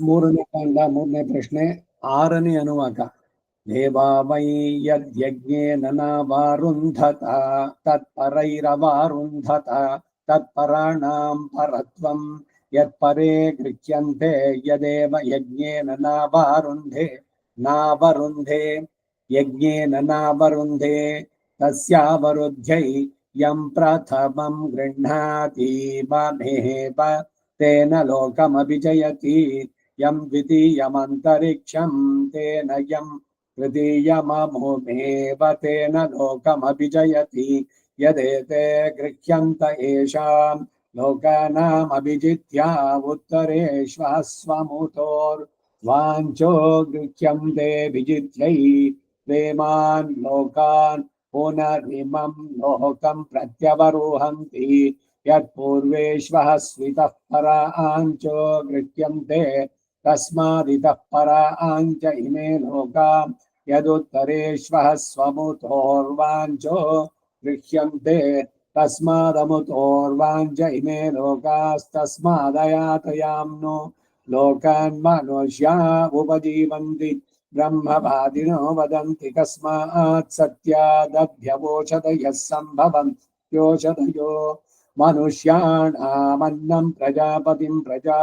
ಮೂರನೇ ಕಾಂಡ ಮೂರನೇ ಪ್ರಶ್ನೆ ಆರನೇ ಅನುವಾಕ ದೇವಾ ವೈ ಯದ್ಯಜ್ಞೇನ ನಾವಾರುಂಧತ ತತ್ಪರೈರವಾರುಂಧತ ತತ್ಪರಾಣಾಂ ಪರತ್ವಂ ಯತ್ಪರೇ ಗೃಹ್ಯಂತೆ ಯದೇವ ಯಜ್ಞೇನ ನಾವರುಂಧೆ ಯಜ್ಞೇನ ನಾವರುಂಧೆ ತಸ್ಯಾವರುದ್ಧೈ ಯಂ ಪ್ರಥಮಂ ಗೃಹ್ಣಾತಿ ಮಮೇವ तेन लोकमभिजयति यं द्वितीयमन्तरिक्षं तेन यं तृतीयममुमेव तेन लोकमभिजयति यदेते गृह्यन्त येषां लोकानामभिजित्या उत्तरेष्वस्वमुतोर्वाञ्चो गृह्यन्ते विजित्यै प्रेमान् लोकान् पुनरिमं लोकं प्रत्यवरोहन्ति यत्पूर्वेष्वः स्वितः पराञ्चो गृह्यन्ते तस्मादितः पराञ्च इमे लोका यदुत्तरेष्वः स्वमुतोर्वाञ्चो गृह्यन्ते तस्मादमुतोर्वाञ्च इमे लोकास्तस्मादयातयाम्नो लोकान् मनुष्या उपजीवन्ति ब्रह्मवादिनो वदन्ति कस्मात् सत्यादभ्यवोषधयः सम्भवन्त्योषधयो मनुष्याणामन्नं प्रजापतिं प्रजा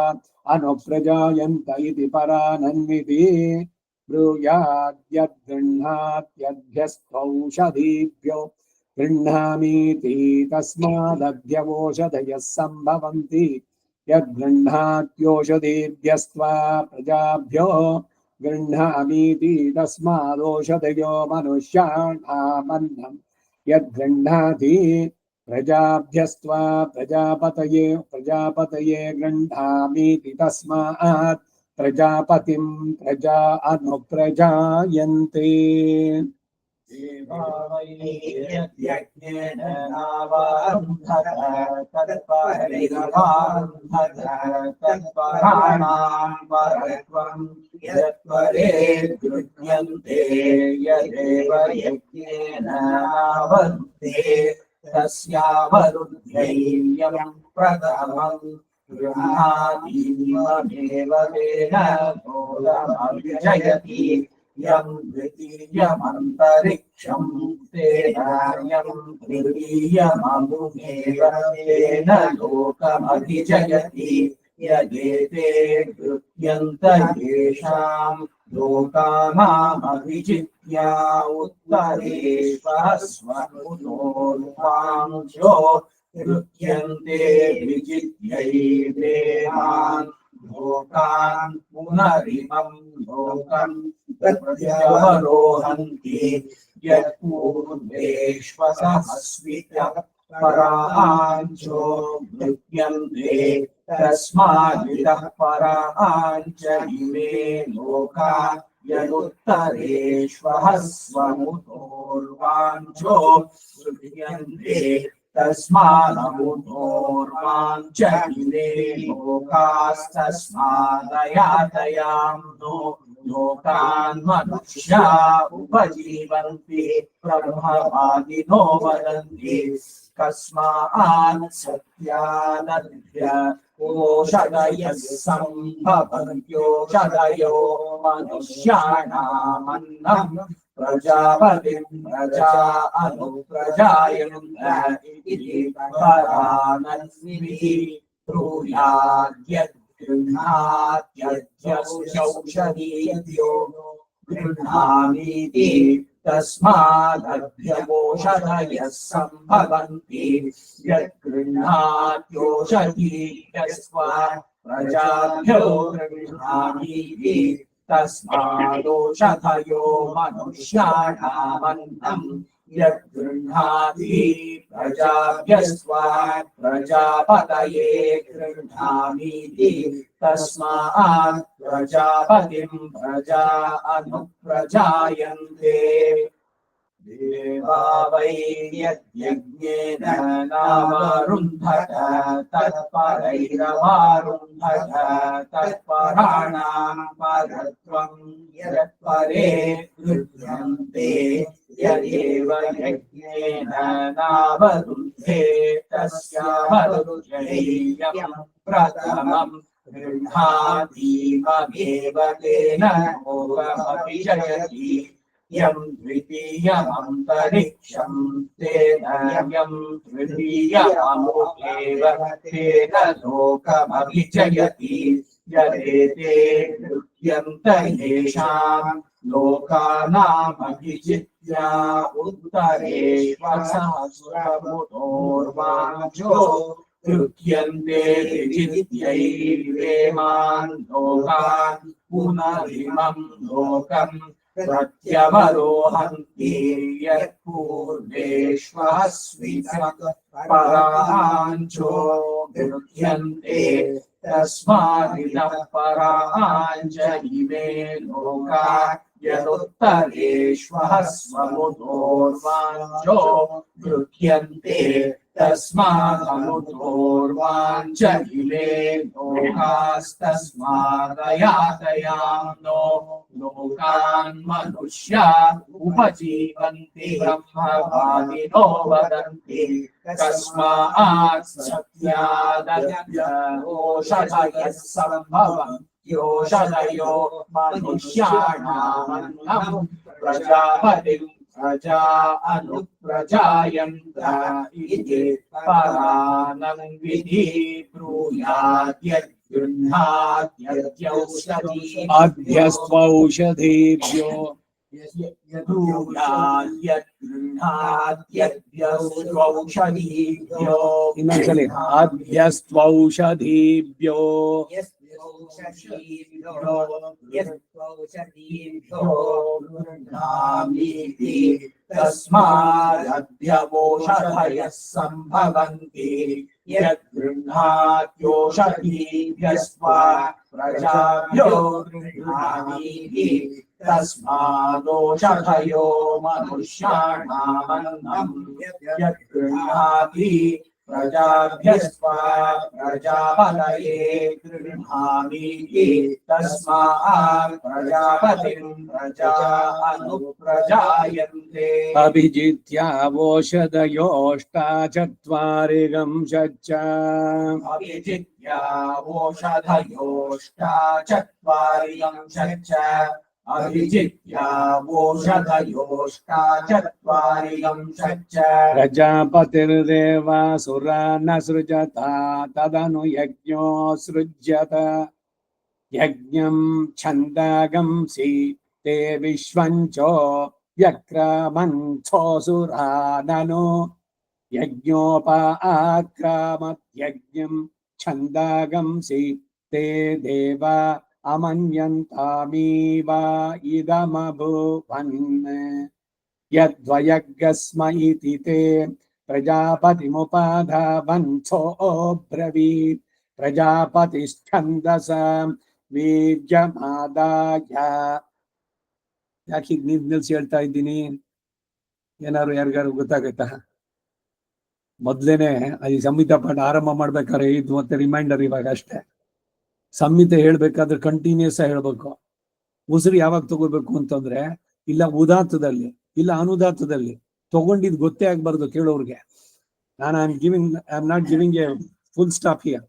अनुप्रजायन्त इति परानन्विति ब्रूयाद्यद्गृह्णात्यभ्यस्तौषधीभ्यो गृह्णामीति तस्मादभ्यवोषधयः सम्भवन्ति यद्गृह्णात्योषधीभ्यस्त्वा प्रजाभ्यो गृह्णामीति तस्मादोषधयो मनुष्याणामन्नं यद्गृह्णाति प्रजाभ्यस्त्वा प्रजापतये गृह्णामीति तस्मात् प्रजापतिं प्रजा अनुप्रजायन्ते देवा वै यज्ञेन नावारुन्धत तत्परैरवारुन्धत तत्पराणां परत्वं यत्परे गृह्यन्ते यदेव यज्ञेन नावरुन्धे तस्यावरुद्ध्यै यं प्रथमं गृह्णाति ममेव तेन लोकमभिजयति यं द्वितीयमन्तरिक्षं तेन यं तृतीयममुमेव तेन लोकमभिजयति यदेते गृह्यन्त येषां लोकानामभिजित्या उत्तरेष्वः स्वमुतोर्वाञ्चो गृह्यन्ते विजित्यै प्रेमान् लोकान् पुनरिमं लोकं प्रत्यवरोहन्ति यत्पूर्वेष्वसहस्वितः पराञ्चो गृह्यन्ते तस्मादितः पराञ्च इमे लोका यदुत्तरेष्वः स्वमुतोर्वाञ्चो गृह्यन्ते तस्मादमुतोर्वाञ्च इमे लोकास्तस्मादयातयाम्नो लोकान् मनुष्या उपजीवन्ति ब्रह्मवादिनो वदन्ति कस्मात् सत्यादभ्य ओषधयः सम्भवन्त्योषधयो मनुष्याणामन्नं प्रजापतिं प्रजा अनुप्रजायन्त इति परानन्विः ब्रूयाद्यद्गृह्णात्यद्यौषधीभ्यो गृह्णामीति तस्मादभ्यवोषधयः सम्भवन्ति यद्गृह्णात्योषधीभ्यस्त्वा प्रजाभ्यो गृह्णामीति तस्मादोषधयो मनुष्याणामन्नं यद्गृह्णाति प्रजाभ्यस्त्वा प्रजापतये गृह्णामीति तस्मात् प्रजापतिं प्रजा अनुप्रजायन्ते देवा वै यज्ञेन नावरुन्धत तत्परैरवारुन्धत तत्पराणां परत्वं यत्परे गृह्यन्ते यदेव यज्ञेन नावरुन्धे तस्यावरुद्ध्यै यं प्रथमं गृह्णातीममेव तेन लोकमभिजयति यं द्वितीयमन्तरिक्षं तेन यं तृतीयममुकेव तेन लोकमभिजयति यदेते नृत्यन्त येषां लोकानामभिजित्या उत्तरेष्वसहस्रमुतोर्वाञ्चो नृत्यन्ते विजित्यैरेमान् लोकान् पुनरिमं लोकम् प्रत्यवरोहन्ति यत्पूर्वेष्वस्विपराञ्चो नृत्यन्ते तस्मादिदः पराञ्च इमे लोका यदुत्तरेष्वस्वमुतोर्वाञ्चो नृत्यन्ते तस्मादमुतोर्वाञ्च इमे लोकास्तस्मादयातयाम्नो लोकान् मनुष्या उपजीवन्ति ब्रह्मवादिनो वदन्ति कस्मात् सत्यादयोषधयः सम्भवम् योषधयो मनुष्याणामन्नम् प्रजापतिम् प्रजा अनुप्रजायन्त इति परानं विधि ब्रूयाद्यद्गृह्णाद्यद्यौषधी अध्यस्त्वौषधीभ्यो ब्रूयाद्यद्गृह्णाद्यद्यौषधीभ्यो ಇನ್ನೊಂದ್ಸಲಿ ಅಧ್ಯಸ್ತ್ವೌಷಧೀಭ್ಯೋ गृह्णामीति तस्मादध्यवोषधयः सम्भवन्ति यद्गृह्णाद्योषधीभ्यस्त्वा प्रजाभ्यो गृह्णामीति तस्मादोषधयो मनुष्याणामन्नम् यद्गृह्णाति प्रजाभ्यस्त्वा प्रजापतये गृह्णामीति तस्मात् प्रजापतिम् प्रजा अनुप्रजायन्ते अभिजित्यावोषधयोष्टा चत्वारिगं षच्च अभिजित्या ओषधयोष्टा चत्वारिगं षच्च अभिजित्या ओषधयोष्टा चत्वारिगं षच्च प्रजापतिर्देवासुरा न सृजता तदनु यज्ञो सृज्यत यज्ञं छन्दागंसि ते विश्वञ्चो व्यक्रामन्थोऽसुरा ननु यज्ञोपाक्रामत् यज्ञं छन्दागंसि ते देवा अमन्यन्तामीव इदमभूवन् यद्वयज्ञस्म इति ते प्रजापतिमुपाधावन्थोऽब्रवीत् प्रजापतिश्छन्दसा वीर्यमादाय ಯಾಕೆ ಹೀಗೆ ನಿಲ್ಸಿ ಹೇಳ್ತಾ ಇದ್ದೀನಿ? ಏನಾದ್ರು ಯಾರಿಗಾರು ಗೊತ್ತಾಗತ್ತಾ? ಮೊದ್ಲೇನೆ ಈ ಸಂಹಿತಾ ಪಾಠ ಆರಂಭ ಮಾಡ್ಬೇಕಾದ್ರೆ ಇದು ಮತ್ತೆ ರಿಮೈಂಡರ್ ಇವಾಗ ಅಷ್ಟೇ. ಸಂಹಿತೆ ಹೇಳ್ಬೇಕಾದ್ರೆ ಕಂಟಿನ್ಯೂಸ್ ಆಗಿ ಹೇಳ್ಬೇಕು. ಉಸಿರು ಯಾವಾಗ ತಗೋಬೇಕು ಅಂತಂದ್ರೆ ಇಲ್ಲ ಉದಾತ್ತದಲ್ಲಿ ಇಲ್ಲ ಅನುದಾತ್ತದಲ್ಲಿ ತಗೊಂಡಿದ್ ಗೊತ್ತೇ ಆಗ್ಬಾರ್ದು ಕೇಳೋರ್ಗೆ. I am not giving a full stop here.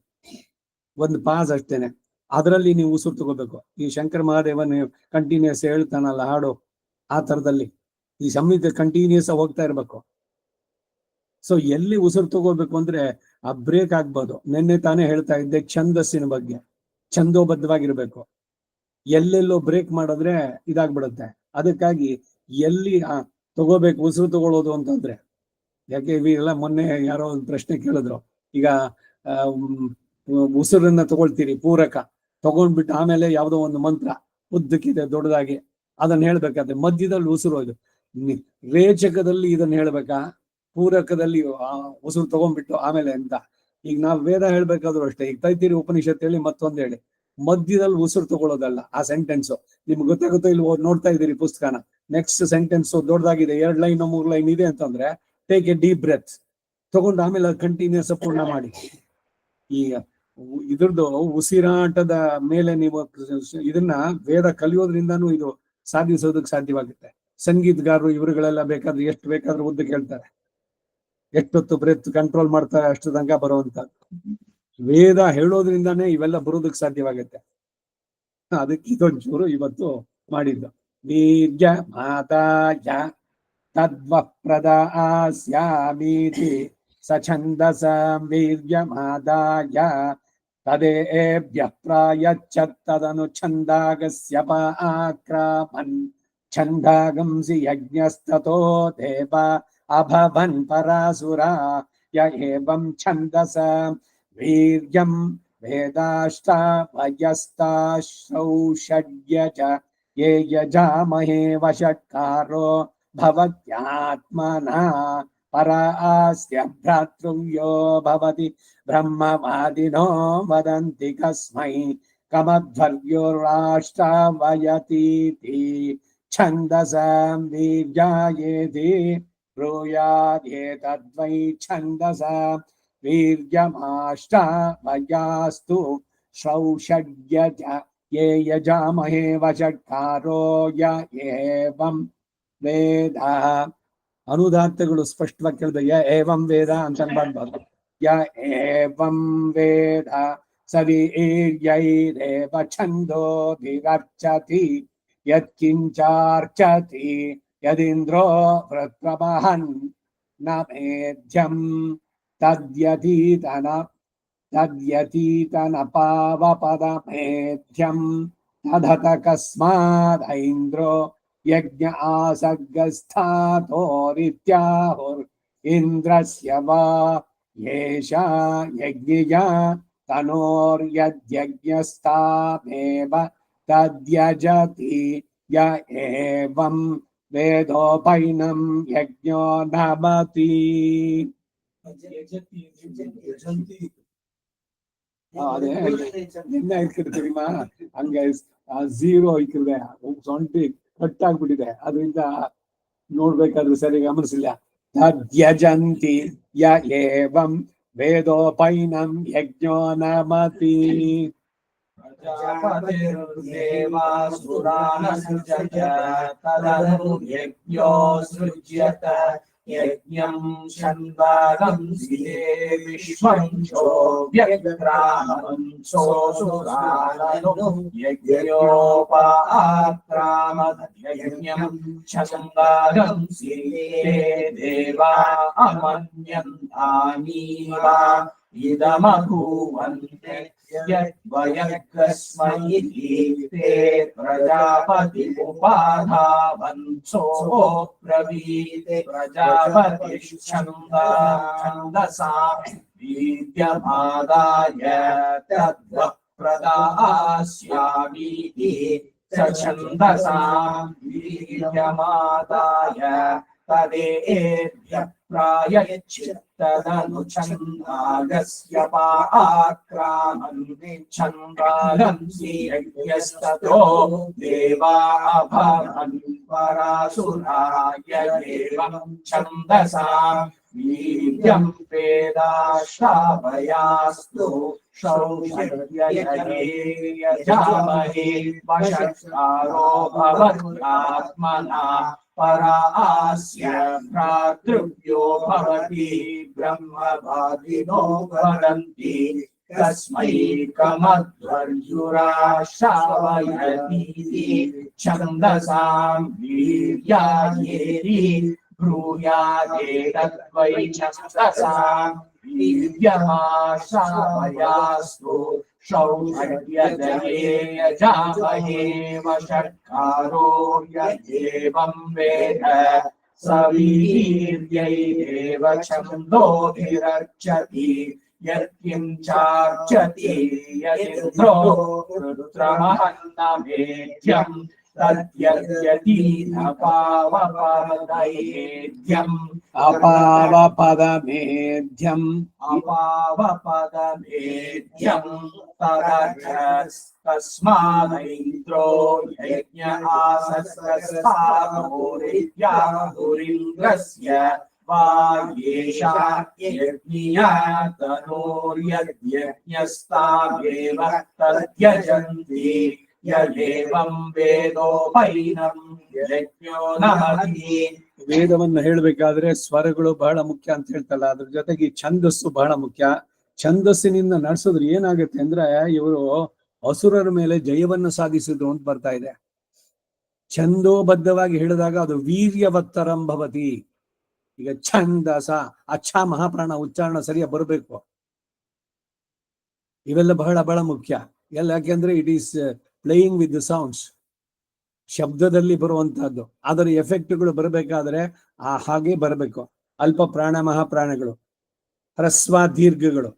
ಒಂದು ಪಾಸ್ ಅಷ್ಟೇನೆ. ಅದರಲ್ಲಿ ನೀವು ಉಸಿರು ತಗೋಬೇಕು. ಈ ಶಂಕರ ಮಹಾದೇವನ್ ಕಂಟಿನ್ಯೂಸ್ ಹೇಳ್ತಾನಲ್ಲ ಹಾಡು, ಆ ತರದಲ್ಲಿ ಈ ಸಂಹಿತೆ ಕಂಟಿನ್ಯೂಸ್ ಹೋಗ್ತಾ ಇರ್ಬೇಕು. ಸೊ ಎಲ್ಲಿ ಉಸಿರು ತಗೋಬೇಕು ಅಂದ್ರೆ ಆ ಬ್ರೇಕ್ ಆಗ್ಬೋದು. ನಿನ್ನೆ ತಾನೇ ಹೇಳ್ತಾ ಇದ್ದೆ ಛಂದಸ್ಸಿನ ಬಗ್ಗೆ. ಛಂದೋಬದ್ಧವಾಗಿರ್ಬೇಕು. ಎಲ್ಲೆಲ್ಲೋ ಬ್ರೇಕ್ ಮಾಡಿದ್ರೆ ಇದಾಗ್ಬಿಡುತ್ತೆ. ಅದಕ್ಕಾಗಿ ಎಲ್ಲಿ ತಗೋಬೇಕು ಉಸಿರು ತಗೊಳ್ಳೋದು ಅಂತಂದ್ರೆ, ಯಾಕೆ ಇವೆಲ್ಲ ಮೊನ್ನೆ ಯಾರೋ ಒಂದು ಪ್ರಶ್ನೆ ಕೇಳಿದ್ರು. ಈಗ ಉಸಿರನ್ನ ತಗೊಳ್ತೀರಿ, ಪೂರಕ ತಗೊಂಡ್ಬಿಟ್ಟು ಆಮೇಲೆ ಯಾವ್ದೋ ಒಂದು ಮಂತ್ರ ಉದ್ದಕ್ಕಿದೆ ದೊಡ್ಡದಾಗಿ, ಅದನ್ನ ಹೇಳ್ಬೇಕಾದ್ರೆ ಮಧ್ಯದಲ್ಲಿ ಉಸಿರು ಇದು ರೇಚಕದಲ್ಲಿ ಇದನ್ನ ಹೇಳ್ಬೇಕಾ, ಪೂರಕದಲ್ಲಿ ಉಸಿರು ತಗೊಂಡ್ಬಿಟ್ಟು ಆಮೇಲೆ ಅಂತ. ಈಗ ನಾವ್ ವೇದ ಹೇಳ್ಬೇಕಾದ್ರು ಅಷ್ಟೇ. ಈಗ ತೈತಿರಿ ಉಪನಿಷತ್ ಹೇಳಿ ಮತ್ತೊಂದು ಹೇಳಿ, ಮಧ್ಯದಲ್ಲಿ ಉಸಿರು ತಗೊಳ್ಳೋದಲ್ಲ ಆ ಸೆಂಟೆನ್ಸ್. ನಿಮ್ಗೆ ಗೊತ್ತಾಗುತ್ತೋ ಇಲ್ಲಿ ನೋಡ್ತಾ ಇದ್ದೀರಿ ಪುಸ್ತಕನ, ನೆಕ್ಸ್ಟ್ ಸೆಂಟೆನ್ಸ್ ದೊಡ್ಡದಾಗಿದೆ, 2 ಲೈನ್ 3 ಲೈನ್ ಇದೆ ಅಂತಂದ್ರೆ ಟೇಕ್ ಎ ಡೀಪ್ ಬ್ರೆತ್ ತಗೊಂಡು ಆಮೇಲೆ ಕಂಟಿನ್ಯೂಸ್ ಪೂರ್ಣ ಮಾಡಿ. ಈಗ ಇದ್ರದ್ದು ಉಸಿರಾಟದ ಮೇಲೆ ನೀವು ಇದನ್ನ ವೇದ ಕಲಿಯೋದ್ರಿಂದಾನು ಇದು ಸಾಧಿಸೋದಕ್ಕೆ ಸಾಧ್ಯವಾಗುತ್ತೆ. ಸಂಗೀತಗಾರರು ಇವರುಗಳೆಲ್ಲ ಬೇಕಾದ್ರೆ ಎಷ್ಟು ಬೇಕಾದ್ರೂ ಉದ್ದಕ್ಕೆ ಹೇಳ್ತಾರೆ, ಎಷ್ಟೊತ್ತು ಬ್ರೆತ್ ಕಂಟ್ರೋಲ್ ಮಾಡ್ತಾರೆ ಅಷ್ಟು ತನಕ ಬರುವಂತ. ವೇದ ಹೇಳೋದ್ರಿಂದಾನೇ ಇವೆಲ್ಲ ಬರೋದಕ್ಕೆ ಸಾಧ್ಯವಾಗುತ್ತೆ. ಅದಕ್ಕೆ ಇದೊಂಚೂರು ಇವತ್ತು ಮಾಡಿದ್ದು. ವೀರ್ಯ ಮಾತಾಯ ತದ್ವಃ ಪ್ರದಾಸ್ಯಾಮೀತಿ ಸಛಂದಸ ವೀರ್ಯಮಾದಾಯ ತದೇಭ್ಯಃ ಪ್ರಾಯಚ್ಛತ್ತದನು ಛಂದಾಗಸ್ಯ ಪಾಕ್ರಾಮನ್ ಛಂದಾಗಂಸಿ ಯಜ್ಞಸ್ತತೋ ದೇವ ಅಭವನ್ ಪರಾಸುರಾ ಯ ಏವಂ ಛಂದಸ ವೀರ್ಯಂ ವೇದಾಷ್ಟಾವಯಸ್ತಾಶ್ರೌಷಡ್ಯ ಚ ಯೇ ಯಜಾಮಹೇ ವಷಟ್ಕಾರೋ ಭವತ್ಯಾತ್ಮನಃ ಪರಾಸ್ಯ ಭ್ರಾತೃವ್ಯೋ ಭವತಿ ಬ್ರಹ್ಮವಾದಿನೋ ವದಂತಿ ಕಸ್ಮೈ ಕಮಧ್ವರ್ಯೋರಾಷ್ಟಾವಯತೀತಿ ಛಂದಸಾಂ ವೀರ್ಯಾಯೇತಿ ಬ್ರೂಯಾದೇತದ್ವೈ ಛಂದಸಾಂ ವೀರ್ಯಮಾಷ್ಟಾವಯಾಸ್ತು ಶ್ರೌಷಡ್ಯ ಯೇ ಯಜಾಮಹೇ ವಷಟ್ಕಾರೋ ಯ ಏವಂ ವೇದ. ಅನುದಾತ್ತಗಳು ಸ್ಪಷ್ಟವಾಗಿ ಕೇಳಿದ ಯ ಏವಂ ವೇದ ಅಂತ ಅನ್ಬಾರ್ದು. ಯ ಏವಂ ವೇದ ಸವೀರ್ಯೈರೇವ ಛಂದೋಭಿರರ್ಚತಿ ಯತ್ಕಿಂಚಾರ್ಚತಿ ಯದಿಂದ್ರೋ ವೃತ್ರಮಹನ್ ನ ಮೇಧ್ಯಂ ತದ್ಯತೀತನ ಪಾವಪದಮೇಧ್ಯಂ ತದತ ಕಸ್ಮಾದೈಂದ್ರೋ ಯಜ್ಞ ಆಸರ್ಗಸ್ಥಾತೋರಿತ್ಯಾಹುರ್ ಇಂದ್ರಸ್ಯ ವಾ ಯೇಷಾ ಯಜ್ಞಿಯ ತನೋರ್ಯಜ್ಞಸ್ತಾಮೇವ ತದ್ಯಜತಿ ಯ ಏವಂ ವೇದೋಪೈನಂ ಯಜ್ಞೋ ನಮತಿ. என்ன இருக்குது தெரியுமா? அங்க ஜீರೋ ಇಕ್ಕಿದೆ, 20 ಕಟ್ ಆಗ್ಬಿಟ್ಟಿದೆ. ಅದರಿಂದ ನೋಡ್ಬೇಕಾದ್ರೆ ಸರಿ ಗಮನಿಸಿಲ್ಲ. ತದ್ಯಜಂತಿ ಯ ಏವಂ ವೇದೋಪೈನಂ ಯಜ್ಞೋ ನಮತಿ. ಪ್ರಜಾಪತಿರ್ದೇವಾಸುರಾನಸೃಜತ ತದನು ಯಜ್ಞೋ ಸೃಜ್ಯತ ಯಜ್ಞಂ ಛಂದಾಗಂಸಿ ವಿಶ್ವಂಚೋ ವ್ಯಕ್ರಾಮಂ ಸೋಸುರಾನನು ಯಜ್ಞೋಪಾಕ್ರಾಮದ ಯಜ್ಞಂ ಛಂದಾಗಂಸಿ ದೇವಾ ಅಮನ್ಯಂತಾನೀವ ಇದಮಭೂವಂತೆ ಯದ್ವಯಗ್ರಸ್ಮೈ ते प्रजापति उपाधावन्सो ब्रवीते प्रजापतिश्छन्दसा वीर्यमादाय तद्वः प्रदास्यामीति स छन्दसा वीर्यमादाय तदेभ्यः प्रायच्छित्तदनुच्छन्दागस्य पाक्रामन् छन्दागंसि यज्ञस्ततो देवा अभवन् परासुराय एवं छन्दसा वीर्यं वेदाश्रावयास्तु यजामहे वषट्कारो भवत्यात्मना परास्य भ्रातृव्यो भवति ब्रह्मवादिनो वदन्ति कस्मै कमध्वर्युराश्रावयतीति छन्दसां वीर्यायेति ब्रूयादेतद्वै छन्दसां वीर्यमाश्रावयास्तु शौषड्यजये यजामहे वषट्कारो य एवं वेद स वीर्यैरेव छन्दोभिरर्चति यत्किंचार्चति यदिन्द्रो रुद्रमहन्नमेध्यं तद्यत्यतीनपावपदमेध्यम् ಅಪಾವಪದಮೇಧ್ಯಂ तस्मादैन्द्रो यज्ञ आसस्रस्थानोरित्याहुरिन्द्रस्य वा येषा यज्ञिया तनोर्यज्ञस्तावेव तद्यजन्ति य एवं वेदोपैनं यज्ञो नमति. ವೇದವನ್ನು ಹೇಳಬೇಕಾದ್ರೆ ಸ್ವರಗಳು ಬಹಳ ಮುಖ್ಯ ಅಂತ ಹೇಳ್ತಲ್ಲ, ಅದ್ರ ಜೊತೆಗೆ ಛಂದಸ್ಸು ಬಹಳ ಮುಖ್ಯ. ಛಂದಸ್ಸಿನಿಂದ ನಡೆಸಿದ್ರೆ ಏನಾಗುತ್ತೆ ಅಂದ್ರೆ ಇವರು ಅಸುರರ ಮೇಲೆ ಜಯವನ್ನು ಸಾಧಿಸಿದ್ರು ಅಂತ ಬರ್ತಾ ಇದೆ. ಛಂದೋಬದ್ಧವಾಗಿ ಹೇಳಿದಾಗ ಅದು ವೀರ್ಯವತ್ತರಂ ಭವತಿ. ಈಗ ಛಂದಸ ಅಚ್ಛ ಮಹಾಪ್ರಾಣ ಉಚ್ಚಾರಣ ಸರಿಯಾಗಿ ಬರಬೇಕು. ಇವೆಲ್ಲ ಬಹಳ ಬಹಳ ಮುಖ್ಯ. ಎಲ್ಲ ಯಾಕೆಂದ್ರೆ it is playing with the sounds, ಶಬ್ದದಲ್ಲಿ ಬರುವಂತಹದ್ದು. ಅದರ ಎಫೆಕ್ಟ್ಗಳು ಬರಬೇಕಾದ್ರೆ ಹಾಗೆ ಬರಬೇಕು. ಅಲ್ಪ ಪ್ರಾಣ ಮಹಾಪ್ರಾಣಗಳು, ಹ್ರಸ್ವ ದೀರ್ಘಗಳು,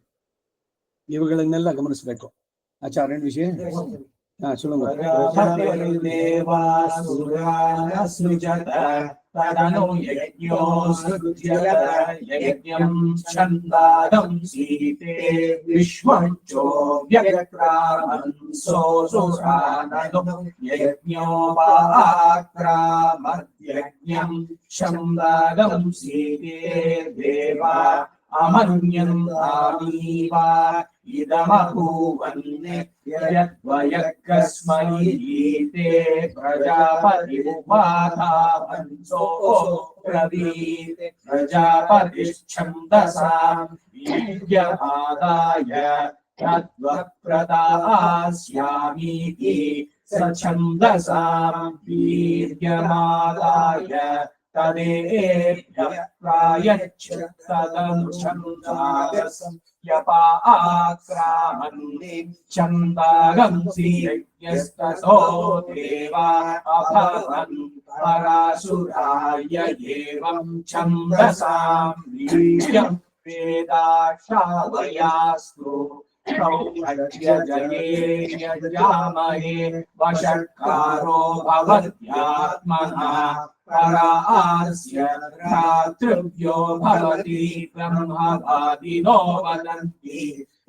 ಇವುಗಳನ್ನೆಲ್ಲ ಗಮನಿಸಬೇಕು. ಆಚಾರ್ಯ ವಿಷಯ ತದನು ಯಜ್ಞೋ ಸೃಜ್ಯತ ಯಜ್ಞಂ ಛಂದಾದಂ ಸೀತೆ ವಿಶ್ವಂಚೋ ವ್ಯಕ್ರಾಮನ್ಸೋ ಸುರಾನನು ಯಜ್ಞೋಪಾಕ್ರಾಮದ್ಯಜ್ಞಂ ಛಂದಾದಂ ಸೀತೆ ದೇವಾ ಅಮನ್ಯಂತಾಮೀವಾ ಇದಮಭೂವನ್ನೆ ಯದ್ವಯಕ್ಕಸ್ಮೈ ಗೀತೆ ಪ್ರಜಾಪತಿ ಉಪಾಧಾವನ್ಸೋ ಪ್ರವೀತೆ ಪ್ರಜಾಪತಿಶ್ಛಂದಸಾಂ ವೀರ್ಯಮಾದಾಯ ತದ್ವಕ್ಪ್ರದಾಸ್ಯಾಮೀತಿ ಸ ಛಂದಸಾಂ ವೀರ್ಯಮಾದಾಯ ತದೇಭ್ಯಃ ಪ್ರಾಯಚ್ಛ ತದನುಛಂದಾಗಸಂ ಯಪಾಕ್ರಾಮನ್ನಿ ಛಂದಾಗಂಸಿ ಯಜ್ಞಸ್ತಥೋ ದೇವಾ ಅಭವನ್ ಪರಾಸುರಾಯ ಏವಂ ಛಂದಸಾಂ ವೀರ್ಯಂ ವೇದಾಶ್ರಾವಯಾಸ್ತು ಜಯೇ ಯಜಾಮಹೇ ವಷಟ್ಕಾರೋ ಭವತ್ಯಾತ್ಮನಃ ಪರಾಸ್ಯ ಭ್ರಾತೃವ್ಯೋ ಭವತಿ ಬ್ರಹ್ಮವಾದಿನೋ ವದಂತಿ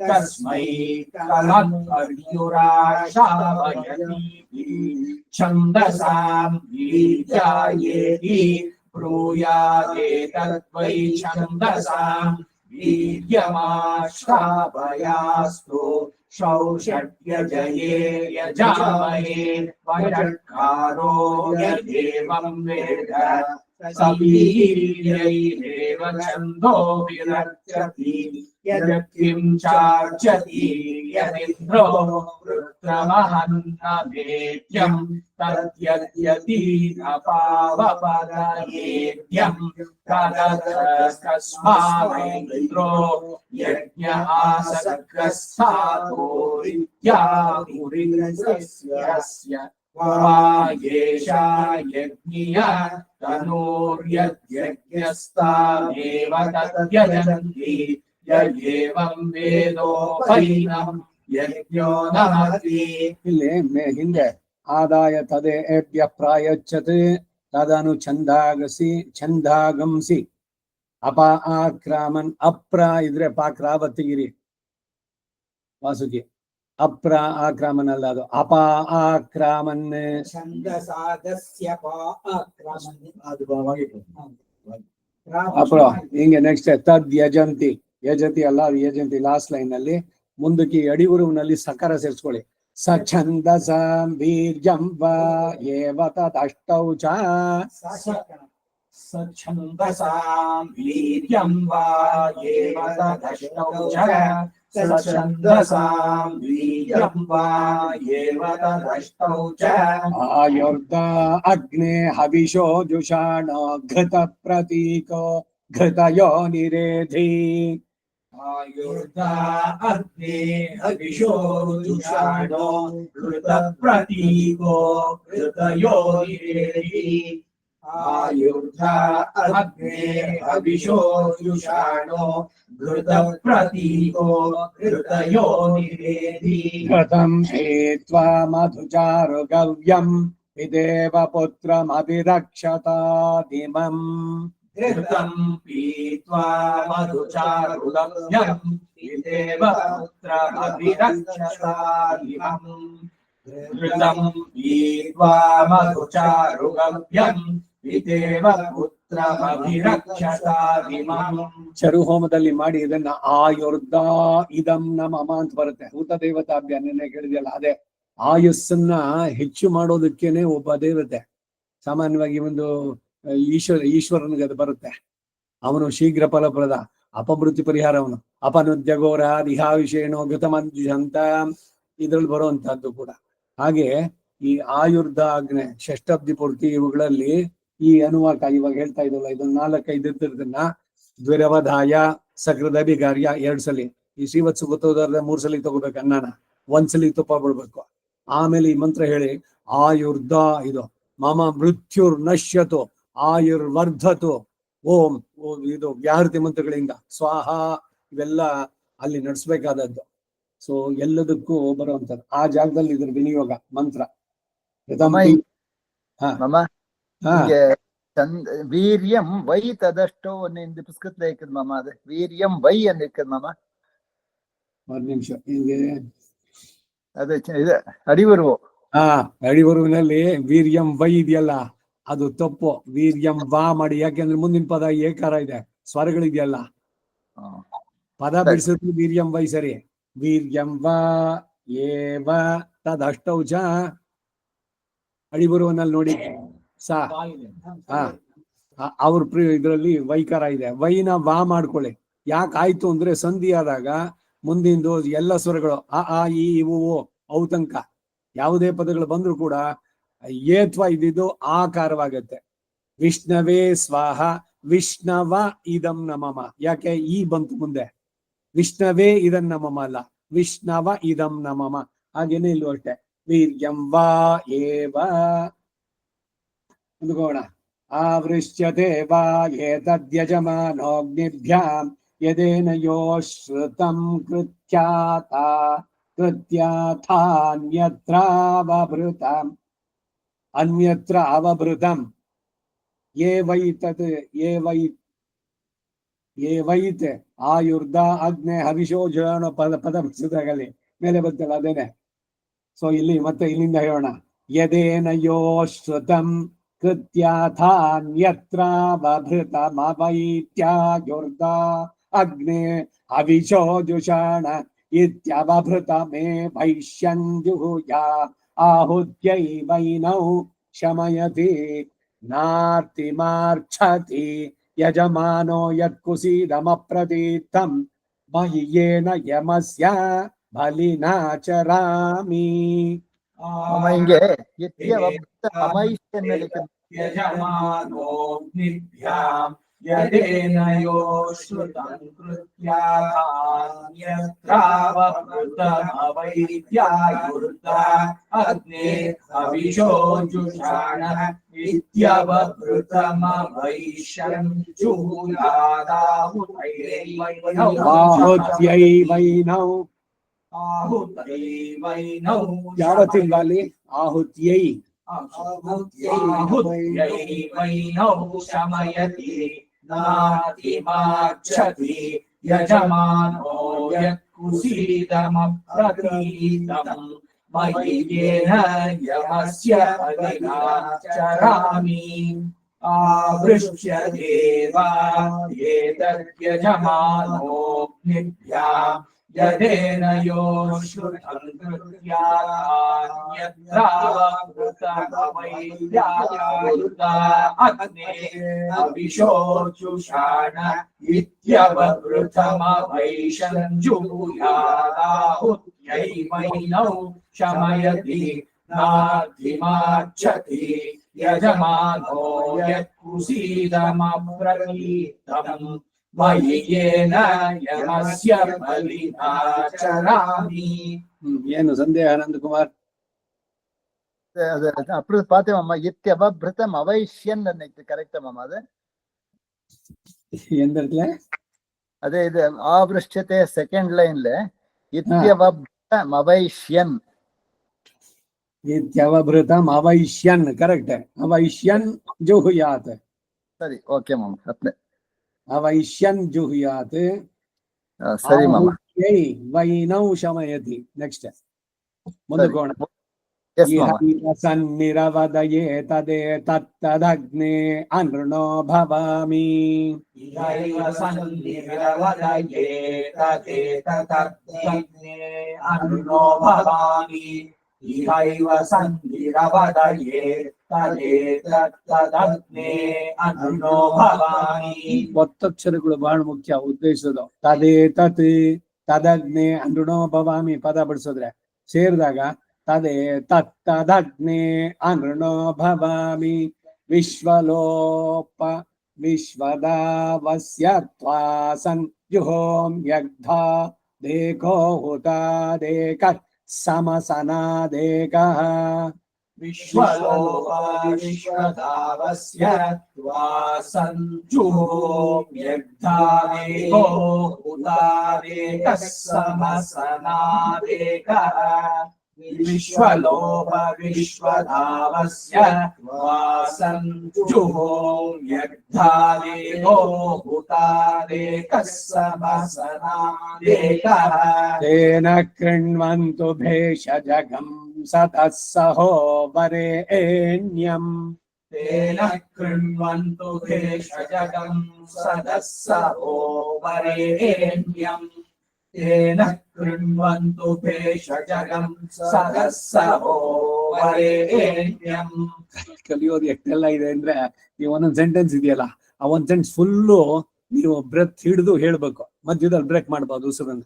ತಸ್ಮೈ ಕಲತ್ಪರ್ಯುರಾಶಾವಯತೀತಿ ಛಂದಸಾಂ ವೀರ್ಯಾಯೇತಿ ಬ್ರೂಯಾದೇತದ್ವೈ ಛಂದಸಾಂ ವೀರ್ಯಮಾಶ್ರಾವಯಾಸ್ತು ಶೌಷಟ್ಯಜಯೇ ಯಜಾಮಹೇ ವಷಟ್ಕಾರೋ ಯದೇವಂ ವೇದ ಸ ವೀರ್ಯೈರೇವ ಛಂದೋ ವಿರಚ್ಯತಿ ಯದ್ಕಿಂ ಚಾರ್ಚತಿ ಯದಿन्द्ರೋ ವೃತ್ರಮಹನ್ನಮೇತ್ಯಂ ತದ್ಯದ್ಯತೀನಪಾವಪದಯೇದ್ಯಂ ತದತಸ್ಮಾದೈಂದ್ರೋ ಯಜ್ಞ ಆಸಕ್ತಸ್ಥಾತೋರಿತ್ಯಾಹುರಿರಸ್ಯ ವಾಯೇಷಾ ಯಜ್ಞಿಯ ತನೂರ್ಯಜ್ಞಸ್ತಾಮೇವ ತದ್ಯಜಂತಿ ಯೇವಂ ವೇದೋಪೈನಂ ಯಜ್ಞೋ ನಮತಿ. ಇಲ್ಲಿ ಹಿಂದೆ ಆದಾಯ ತದೇಭ್ಯ ಪ್ರಾಯಚ್ಛತೆ ತದನು ಛಂದಾಗಂಸಿ ಅಪ ಆಕ್ರಾಮನ್. ಅಪ್ರ ಇದ್ರೆ ಪಾಕ್ರಾವತ್ತಿಗಿರಿ ವಾಸುಕಿ. ಅಪ್ರ ಆಕ್ರಾಮನ್ ಅಲ್ಲ, ಅದು ಅಪ ಆಕ್ರಾಮನ್. ಅಪ್ರ ಹಿಂಗೆ ನೆಕ್ಸ್ಟ್ ತದ್ ಯಜಂತಿ. ಯಜತಿ ಅಲ್ಲ, ಅದು ಯಜಂತಿ ಲಾಸ್ಟ್ ಲೈನ್ ನಲ್ಲಿ. ಮುಂದಕ್ಕೆ ಅಡಿಗುರುವಿನಲ್ಲಿ ಸಕಾರ ಸೇರಿಸ್ಕೊಳ್ಳಿ. ಸ ಛಂದಸಾಂ ವೀರ್ಯಂ ವಾ ಏವ ತದಷ್ಟೌ ಚ. ಸ ಛಂದಸಾಂ ವೀರ್ಯಂ ವಾ ಏವ ತದಷ್ಟೌ ಚ. ಸ ಛಂದಸಾಂ ವೀರ್ಯಂ ವಾ ಏವ ತದಷ್ಟೌ ಚ. ಆಯುರ್ದ ಅಗ್ನೇ ಹವಿಷೋ ಜುಷಾಣೋ ಘೃತ ಪ್ರತೀಕೋ ಘೃತಯೋ ನಿರೇಧಿ. ಆಯುರ್ದ ಅಗ್ನೇ ಹವಿಷೋ ಜುಷಾಣೋ ಘೃತ ಪ್ರತೀಕೋ ಘೃತಯೋ ನಿರೇಧಿ. ಆಯುರ್ಧ ಅಗ್ನೇ ಹವಿಷೋ ಜುಷಾಣೋ ಘೃತ ಪ್ರತೀಕೋ ಘೃತಯೋ ನಿರೇಧಿ. ಘೃತಂ ಪೀತ್ವಾ ಮಧುಚಾರು ಗವ್ಯಂ ವಿದೇವ ಪುತ್ರಮಭಿರಕ್ಷತಾದಿಮಂ. ಘೃತಂ ಪೀತ್ವಾ ಮಧುಚಾರುಗಮ್ಯಂ ವಿದೇವ ಪುತ್ರಮಭಿರಕ್ಷತಾದಿಮಂ. ಘೃತಂ ಪೀತ್ವಾ ಮಧುಚಾರುಗಮ್ಯಂ ವಿದೇವ ಪುತ್ರಮಭಿರಕ್ಷತಾದಿಮಂ. ಚರುಹೋಮದಲ್ಲಿ ಮಾಡಿ ಇದನ್ನ ಆಯುರ್ದ ಇದಂ ನಮಮ ಅಂತ ಬರುತ್ತೆ. ಹೂತ ದೇವತಾಭ್ಯ ನೆನ್ನೆ ಕೇಳಿದೆಯಲ್ಲ, ಅದೇ ಆಯುಸ್ಸನ್ನ ಹೆಚ್ಚು ಮಾಡೋದಕ್ಕೇನೆ ಒಬ್ಬ ದೇವತೆ. ಸಾಮಾನ್ಯವಾಗಿ ಒಂದು ಈಶ್ವರನಿಗೆ ಅದು ಬರುತ್ತೆ. ಅವನು ಶೀಘ್ರ ಫಲಪ್ರದ. ಅಪಮೃತ್ಯು ಪರಿಹಾರವನು. ಅಪನುದ್ಯ ಘೋರ ದಿಹಾವಿಷೇಣೋ ಘೃತಮಂಜಂತ ಇದ್ರಲ್ಲಿ ಬರುವಂತಹದ್ದು ಕೂಡ. ಹಾಗೆ ಈ ಆಯುರ್ಧಾಗ್ನೆ ಷಷ್ಠಬ್ದಿ ಪೂರ್ತಿ ಇವುಗಳಲ್ಲಿ ಈ ಅನುವಾಕ ಇವಾಗ ಹೇಳ್ತಾ ಇದ್ದಲ್ಲ, ಇದನ್ನ 4-5 ಇದ್ದಿದ್ದನ್ನ ದ್ವಿರವಧಾಯ ಸಕೃದ ಬಿಗಾರ್ಯ 2 ಸಲ, ಈ ಶ್ರೀವತ್ಸ ಗೊತ್ತೋದಾರ್ದ 3 ಸಲ ತಗೋಬೇಕು, ಅನ್ನನ 1 ಸಲ ತುಪ್ಪ ಬಿಡ್ಬೇಕು. ಆಮೇಲೆ ಈ ಮಂತ್ರ ಹೇಳಿ ಆಯುರ್ಧ ಇದು ಮಮ ಮೃತ್ಯುರ್ ನಶ್ಯತು ಆಯುರ್ವರ್ಧತು ಓಂ ಇದು ವ್ಯಾಹೃತಿ ಮಂತ್ರಗಳಿಂದ ಸ್ವಾಹ ಇವೆಲ್ಲ ಅಲ್ಲಿ ನಡೆಸ್ಬೇಕಾದದ್ದು. ಸೊ ಎಲ್ಲದಕ್ಕೂ ಬರುವಂತದ್ದು ಆ ಜಾಗದಲ್ಲಿ ಇದ್ರ ವಿನಿಯೋಗ ಮಂತ್ರ. வீரியம் வை ததஷ்டோ இந்த புஸ்தகத்துல இருக்குது மாமா. அது வீரியம் வை ಅಂತ இருக்குது ಮಾಮ. ஒரு ನಿಮಿಷ ಹಿಂಗೆ ಅದು ಇದು ಅಡಿಬರುವ. ಅಡಿಬರುವಿನಲ್ಲಿ ವೀರ್ಯಂ ವೈ ಇದೆಯಲ್ಲ ಅದು ತಪ್ಪು. ವೀರ್ಯಂ ವಾ ಮಾಡಿ, ಯಾಕೆಂದ್ರೆ ಮುಂದಿನ ಪದ ಏಕಾರ ಇದೆ, ಸ್ವರಗಳಿದೆಯಲ್ಲ, ಪದ ಬಿಡಿಸಿದ್ರು ವೀರ್ಯಂ ವೈ ಸರಿ. ವೀರ್ಯಂ ವಾ ಏವ ತದಷ್ಟೌ ಚ ಅಡಿಬರುವನಲ್ಲಿ ನೋಡಿ ಸಾ ಅವ್ರ ಇದ್ರಲ್ಲಿ ವೈಕಾರ ಇದೆ. ವೈನ ವಾ ಮಾಡ್ಕೊಳ್ಳಿ. ಯಾಕಾಯ್ತು ಅಂದ್ರೆ ಸಂಧಿ ಆದಾಗ ಮುಂದಿಂದು ಎಲ್ಲ ಸ್ವರಗಳು ಆ ಈ ಇವು ಔತಂಕ ಯಾವುದೇ ಪದಗಳು ಬಂದ್ರು ಕೂಡ ಏತ್ವ ಇದ್ದಿದ್ದು ಆಕಾರವಾಗತ್ತೆ. ವಿಷ್ಣವೇ ಸ್ವಾಹ ವಿಷ್ಣವ ಇದಂ ನಮಮ. ಯಾಕೆ ಈ ಬಂತು ಮುಂದೆ, ವಿಷ್ಣವೇ ಇದನ್ ನಮಮ ಅಲ್ಲ, ವಿಷ್ಣವ ಇದಂ ನಮಮ. ಹಾಗೇನೆ ಇಲ್ಲೂ ಅಷ್ಟೆ, ವೀರ್ಯಂ ವಾ ಏವ ಅಂದ್ಕೋಣ. ಆವೃಶ್ಯತೆ ವಾ ಏತದ್ಯಜಮಾನೋಗ್ನಿಭ್ಯಾಂ ಯದೇನ ಯೋ ಶ್ರುತಂ ಅನ್ಯತ್ರ ಅವಭೃತಂ ಯೇ ವೈತ್ ಆಯುರ್ಧ ಅಗ್ನೆ ಹವಿಷೋ ಜೋಣ ಪದ ಬಿಡಿಸಿದಾಗಲಿ ಮೇಲೆ ಬರ್ತಲ್ಲ ಅದೇನೆ. ಸೊ ಇಲ್ಲಿ ಮತ್ತೆ ಇಲ್ಲಿಂದ ಹೇಳೋಣ, ಯದೇನ ಯೋ ಶ್ರುತಂ ಕೃತ್ಯಾಥಾನ್ಯತ್ರಾವಭೃತಮವೈತ್ಯಾಯುರ್ಧ ಅಗ್ನೆ ಹವಿಷೋ ಜುಷಾಣ ಇತ್ಯವಭೃತ ಮೇ ವೈಶ್ಯಂಜುಹುಯಾ ಆಹುತ್ಯೈ ವೈನೌ ಶಮಯತಿ ನಾರ್ತಿಮಾರ್ಛತಿ ಯಜಮಾನೋ ಯತ್ಕುಸೀದಮಪ್ರತೀರ್ಥಂ ಮಹ್ಯೇನ ಯಮಸ್ಯ ಬಲಿನಾ ಚರಾಮಿ. ಹಿಂಗೆ ಯಜಮಾನೋಗ್ನಿಭ್ಯಾಂ ಯದೇನ ಯೋ ಶ್ರುತಂ ಕೃತ್ಯಾಥಾನ್ಯತ್ರಾವಭೃತಮವೈತ್ಯಾಯುರ್ಧ ಅಗ್ನೇ ಹವಿಷೋ ಜುಷಾಣ ಆಹುತ್ಯೈ ವೈನೌ. ಯಾವ ತಿಂಗಳಲ್ಲಿ ಆಹುತ್ಯೈ ವೈನೌ ಶಮಯತಿ ನಾತಿಮಾರ್ಛತಿ ಯಜಮಾನೋ ಯತ್ಕುಸೀದಮಪ್ರತೀತಂ ಮಹ್ಯೇನ ಯಮಸ್ಯ ಬಲಿನಾ ಚರಾಮಿ. ಆವೃಶ್ಯತೆ ವಾ ಏತದ್ಯಜಮಾನೋಗ್ನಿಭ್ಯಾಂ ಯದೇನ ಯೋ ಶ್ರುತಂ ಕೃತ್ಯಾಥಾನ್ಯತ್ರಾವಭೃತಮವೈತ್ಯಾಯುರ್ಧ ಅಗ್ನೇ ಹವಿಷೋ ಜುಷಾಣ ಇತ್ಯವಭೃತಮವೈಶ್ಯಂಜುಹುಯಾದಾಹುತ್ಯೈ ವೈನೌ ಶಮಯತಿ ನಾರ್ಧಿಮಾರ್ಛತಿ ಯಜಮಾನೋ ಯತ್ಕುಸೀದಮಪ್ರತೀತಂ ಮಹ್ಯೇನ ಯಮಸ್ಯ ಬಲಿನಾ ಚರಾಮಿ. ಏನು ಸಂದೇಹ ಆನಂದ್ ಕುಮಾರ್? ಅಪ್ಪ ಪಾತೇವಮ್ಮ ಇತ್ಯವಭೃತಂ ಅವೈಶ್ಯನ್ ಅನ್ನೈತಿ ಕರೆಕ್ಟ್ ಮಾಮ? ಅದು ಎಂದರ್ಲೆ ಅದೇ ಇದು ಆವೃಶ್ಯತೆ ಸೆಕೆಂಡ್ ಲೈನ್ಲೆ ಇತ್ಯವಭೃತಂ ಅವೈಶ್ಯನ್. ಇತ್ಯವಭೃತಂ ಅವೈಶ್ಯನ್ ಕರೆಕ್ಟ್. ಅವೈಶ್ಯನ್ ಜುಹುಯಾತ್. ಸರಿ, ಓಕೆ ಮಾಮ. ಹತ್ನೆ ಅವೈಶ್ಯನ್ ಜುಹುಯಾತ್. ಸರಿ ಮಾಮ. ವೈನೌ ಶಮಯತಿ. ನೆಕ್ಸ್ಟ್ ಮುಂದಕ್ಕೋಣ. ಸನ್ನಿರವದಯೇ ತದೇ ತತ್ತದಗ್ನೇ ಅನೃಣೋ ಭವಾಮಿ. ಸನ್ನಿರವದಯೇ ತದೇ ತತ್ತದಗ್ನೇ ಅನೃಣೋ ಭವಾಮಿ. इहैव सन्धिरवदये तदेतत्तदग्ने अनुनो भवामि. ಒತ್ತಕ್ಷರಗಳು ಬಹಳ ಮುಖ್ಯ ಉದ್ದೇಶದ ತದೇ ತತ್ ತದಗ್ನೆ ಅನುಣೋ ಭವಾಮಿ ಪದ ಬಿಡಿಸಿದ್ರೆ ಸೇರಿದಾಗ ತದೇ ತತ್ತದಗ್ನೆ ಅನುಣೋ ಭವಾಮಿ ವಿಶ್ವಲೋಪ ವಿಶ್ವದಾವಸ್ಯ ತ್ವಾಸನ್ ಜುಹೋಂ ಯಗ್ಧಾ ದೇಕೋ ಹುತಾ ದೇಕ ಸಮಸನಾದೇಕಃ विश्वलोका विश्वदावस्य त्वासञ्जुहोम्यग्धादेको हुतादेकः समसनादेकः. विश्वलोक विश्वदावस्य त्वासञ्जुहोम्यग्धादेको हुतादेकः समसनादेकः. तेन कृण्वन्तु भेषजगं सतः सहोवरेण्यम् तेन कृण्वन्तु भेषजगं सदः सहोवरेण्यम्. तेन कृण्वन्तु भेषजगं सदः सहोवरेण्यम्. ಕಲಿಯೋದು ಎಷ್ಟೆಲ್ಲ ಇದೆ ಅಂದ್ರೆ ಈ ಒಂದೊಂದು ಸೆಂಟೆನ್ಸ್ ಇದೆಯಲ್ಲ ಆ ಒಂದ್ ಸೆಂಟೆನ್ಸ್ ಫುಲ್ಲು ನೀವು ಬ್ರೆತ್ ಹಿಡಿದು ಹೇಳ್ಬೇಕು, ಮಧ್ಯದಲ್ಲಿ ಬ್ರೇಕ್ ಮಾಡಬಹುದು ಉಸಿರನ್ನ.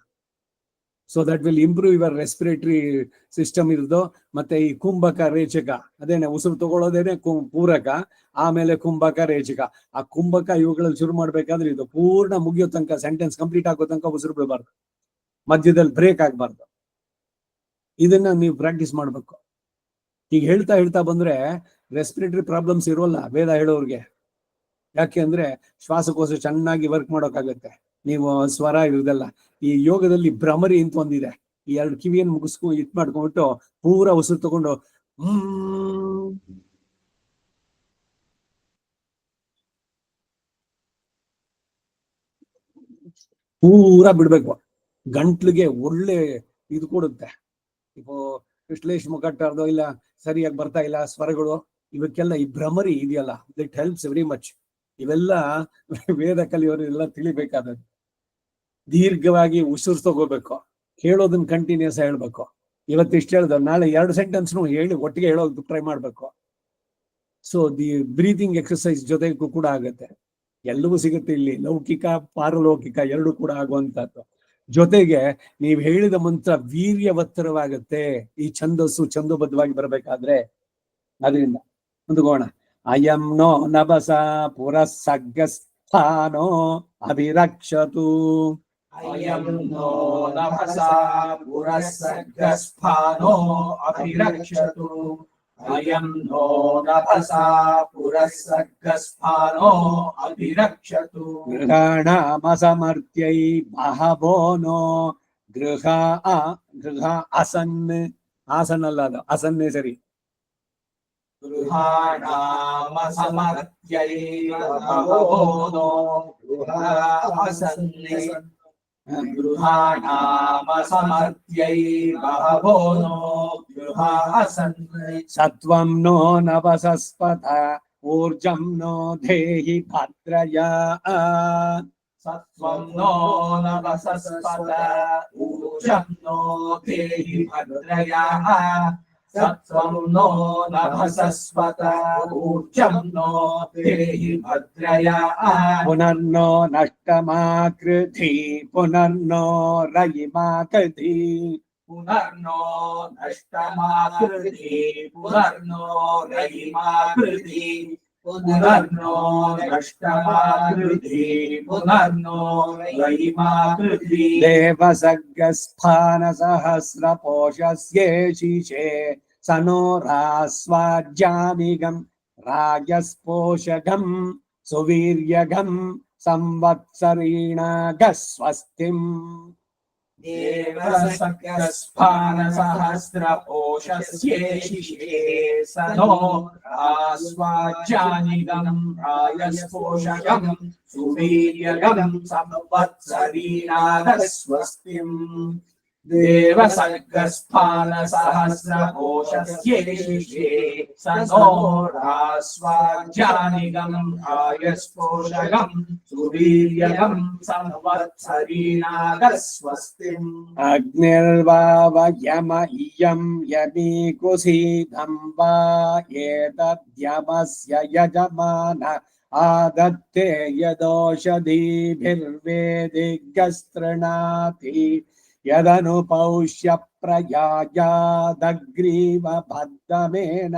So that will improve your respiratory system ಇರೋದು. ಮತ್ತೆ ಈ ಕುಂಭಕ ರೇಚಕ ಅದೇನೆ ಉಸಿರು ತಗೊಳ್ಳೋದೇನೆ ಪೂರಕ, ಆಮೇಲೆ ಕುಂಭಕ ರೇಚಕ. ಆ ಕುಂಭಕ ಇವುಗಳಲ್ಲಿ ಶುರು ಮಾಡ್ಬೇಕಾದ್ರೆ ಇದು ಪೂರ್ಣ ಮುಗಿಯೋ ತನಕ ಸೆಂಟೆನ್ಸ್ ಕಂಪ್ಲೀಟ್ ಆಗೋ ತನಕ ಉಸಿರು ಬಿಡಬಾರ್ದು, ಮಧ್ಯದಲ್ಲಿ ಬ್ರೇಕ್ ಆಗ್ಬಾರ್ದು. ಇದನ್ನ ನೀವು ಪ್ರಾಕ್ಟೀಸ್ ಮಾಡ್ಬೇಕು. ಈಗ ಹೇಳ್ತಾ ಹೇಳ್ತಾ ಬಂದ್ರೆ ರೆಸ್ಪಿರೇಟರಿ ಪ್ರಾಬ್ಲಮ್ಸ್ ಇರೋಲ್ಲ ವೇದ ಹೇಳೋರ್ಗೆ. ಯಾಕೆ ಅಂದ್ರೆ ಶ್ವಾಸಕೋಶ ಚೆನ್ನಾಗಿ ವರ್ಕ್ ಮಾಡೋಕ್ಕಾಗತ್ತೆ. ನೀವು ಸ್ವರ ಇರೋದಲ್ಲ. ಈ ಯೋಗದಲ್ಲಿ ಭ್ರಮರಿ ಅಂತ ಒಂದಿದೆ. ಈ ಎರಡು ಕಿವಿಯನ್ನು ಮುಗಿಸ್ಕೊಂಡು ಇಟ್ ಮಾಡ್ಕೊಂಡ್ಬಿಟ್ಟು ಪೂರ ಉಸಿರು ತಗೊಂಡು ಪೂರ ಬಿಡ್ಬೇಕು. ಗಂಟ್ಲಿಗೆ ಒಳ್ಳೆ ಇದು ಕೊಡುತ್ತೆ. இப்போ ವಿಶ್ಲೇಷ್ ಮುಖಟ್ಟಾರ್ದೋ ಇಲ್ಲ ಸರಿಯಾಗಿ ಬರ್ತಾ ಇಲ್ಲ ಸ್ವರಗಳು, ಇವಕ್ಕೆಲ್ಲ ಈ ಭ್ರಮರಿ ಇದೆಯಲ್ಲ, ದಿಟ್ ಹೆಲ್ಪ್ಸ್ ವೆರಿ ಮಚ್. ಇವೆಲ್ಲ ವೇದ ಕಲಿಯೋರು ಎಲ್ಲ ತಿಳಿಬೇಕಾದದ್ದು. ದೀರ್ಘವಾಗಿ ಉಸಿರು ತಗೋಬೇಕು, ಹೇಳೋದನ್ನ ಕಂಟಿನ್ಯೂಸ್ ಹೇಳ್ಬೇಕು. ಇವತ್ತು ಇಷ್ಟು ಹೇಳ್ದ, ನಾಳೆ 2 ಸೆಂಟೆನ್ಸ್ನು ಹೇಳಿ ಒಟ್ಟಿಗೆ ಹೇಳೋದು ಟ್ರೈ ಮಾಡ್ಬೇಕು. ಸೊ ದಿ ಬ್ರೀತಿಂಗ್ ಎಕ್ಸರ್ಸೈಸ್ ಜೊತೆಗೂ ಕೂಡ ಆಗತ್ತೆ. ಎಲ್ಲವೂ ಸಿಗುತ್ತೆ ಇಲ್ಲಿ, ಲೌಕಿಕ ಪಾರಲೌಕಿಕ ಎರಡು ಕೂಡ ಆಗುವಂತದ್ದು. ಜೊತೆಗೆ ನೀವು ಹೇಳಿದ ಮಂತ್ರ ವೀರ್ಯವತ್ತರವಾಗತ್ತೆ ಈ ಛಂದಸ್ಸು ಛಂದೋಬದ್ಧವಾಗಿ ಬರಬೇಕಾದ್ರೆ. ಅದರಿಂದ ಮುಂದುಗೋಣ. ಅಯಂ ನೋ ನಭಸ ಪುರಸ್ಸಗ್ಗಸ್ಥಾನೋ ಅಭಿರಕ್ಷತು. अयं नो नभसा पुरस्सर्गस्फानो अभिरक्षतु. अयं नो नभसा पुरस्सर्गस्फानो अभिरक्षतु. गृहाणामसमर्थ्यै बहवो नो गृह असन् आसन अल्ल ಅದು असन्ने सरी. गृहाणामसमर्थ्यै बहवो नो गृह असन्ने. गृहाणामसमर्थ्यै बहवो नो गृह असन्ने. सत्वं नो नवसस्पत ऊर्जं नो धेहि भद्रया. सत्वं नो नवसस्पत ऊर्जं नो धेहि भद्रया. सत्वं नो नभसस्पत ऊर्जं नो धेहि भद्रया. पुनर्नो नष्टमाकृति पुनर्नो रयिमाकृति. पुनर्नो नष्टमाकृति पुनर्नो रयिमाकृति. पुनर्नो नष्टमाकृति पुनर्नो रयिमाकृति. देवसर्गस्फानसहस्रपोषस्येशिषे सनोरास्वाज्यामिगं राजस्पोषगं सुवीर्यगं संवत्सरीणागस्वस्तिम्. देवसर्गस्फानसहस्रपोषस्येशिषे सनो आस्वाज्यानिगं राजस्पोषगं सुवीर्यगं संवत्सरीणागस्वस्तिम्. देवसर्गस्थानसहस्रकोशस्येषे स नो रास्वाज्यानिगम् आयस्पोषकम् सुवीर्यकम् संवत्सरीनागस्वस्तिम् अग्निर्वावयम इयं यमीकुसीदं वा एतद्यमस्य यजमान आदत्ते यदोषधीभिर्वेदिगस्तृणाति यदनुपौष्य प्रयायादग्रीव भद्दमेन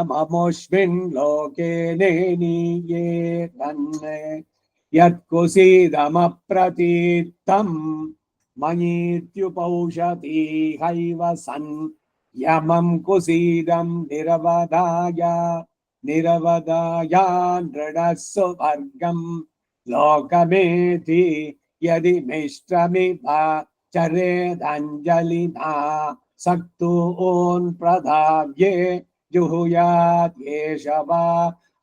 ममोऽस्मिन् लोके नेनीये तन्ने यत्कुसीदमप्रतीतं मयीत्युपौषति हैव सन् यमं कुसीदं निरवदाय नृणस्सु वर्गं लोकमेति यदि मिश्रमिव चरेदञ्जलिना सक्तून् प्रदाव्ये जुहुयात् एष वा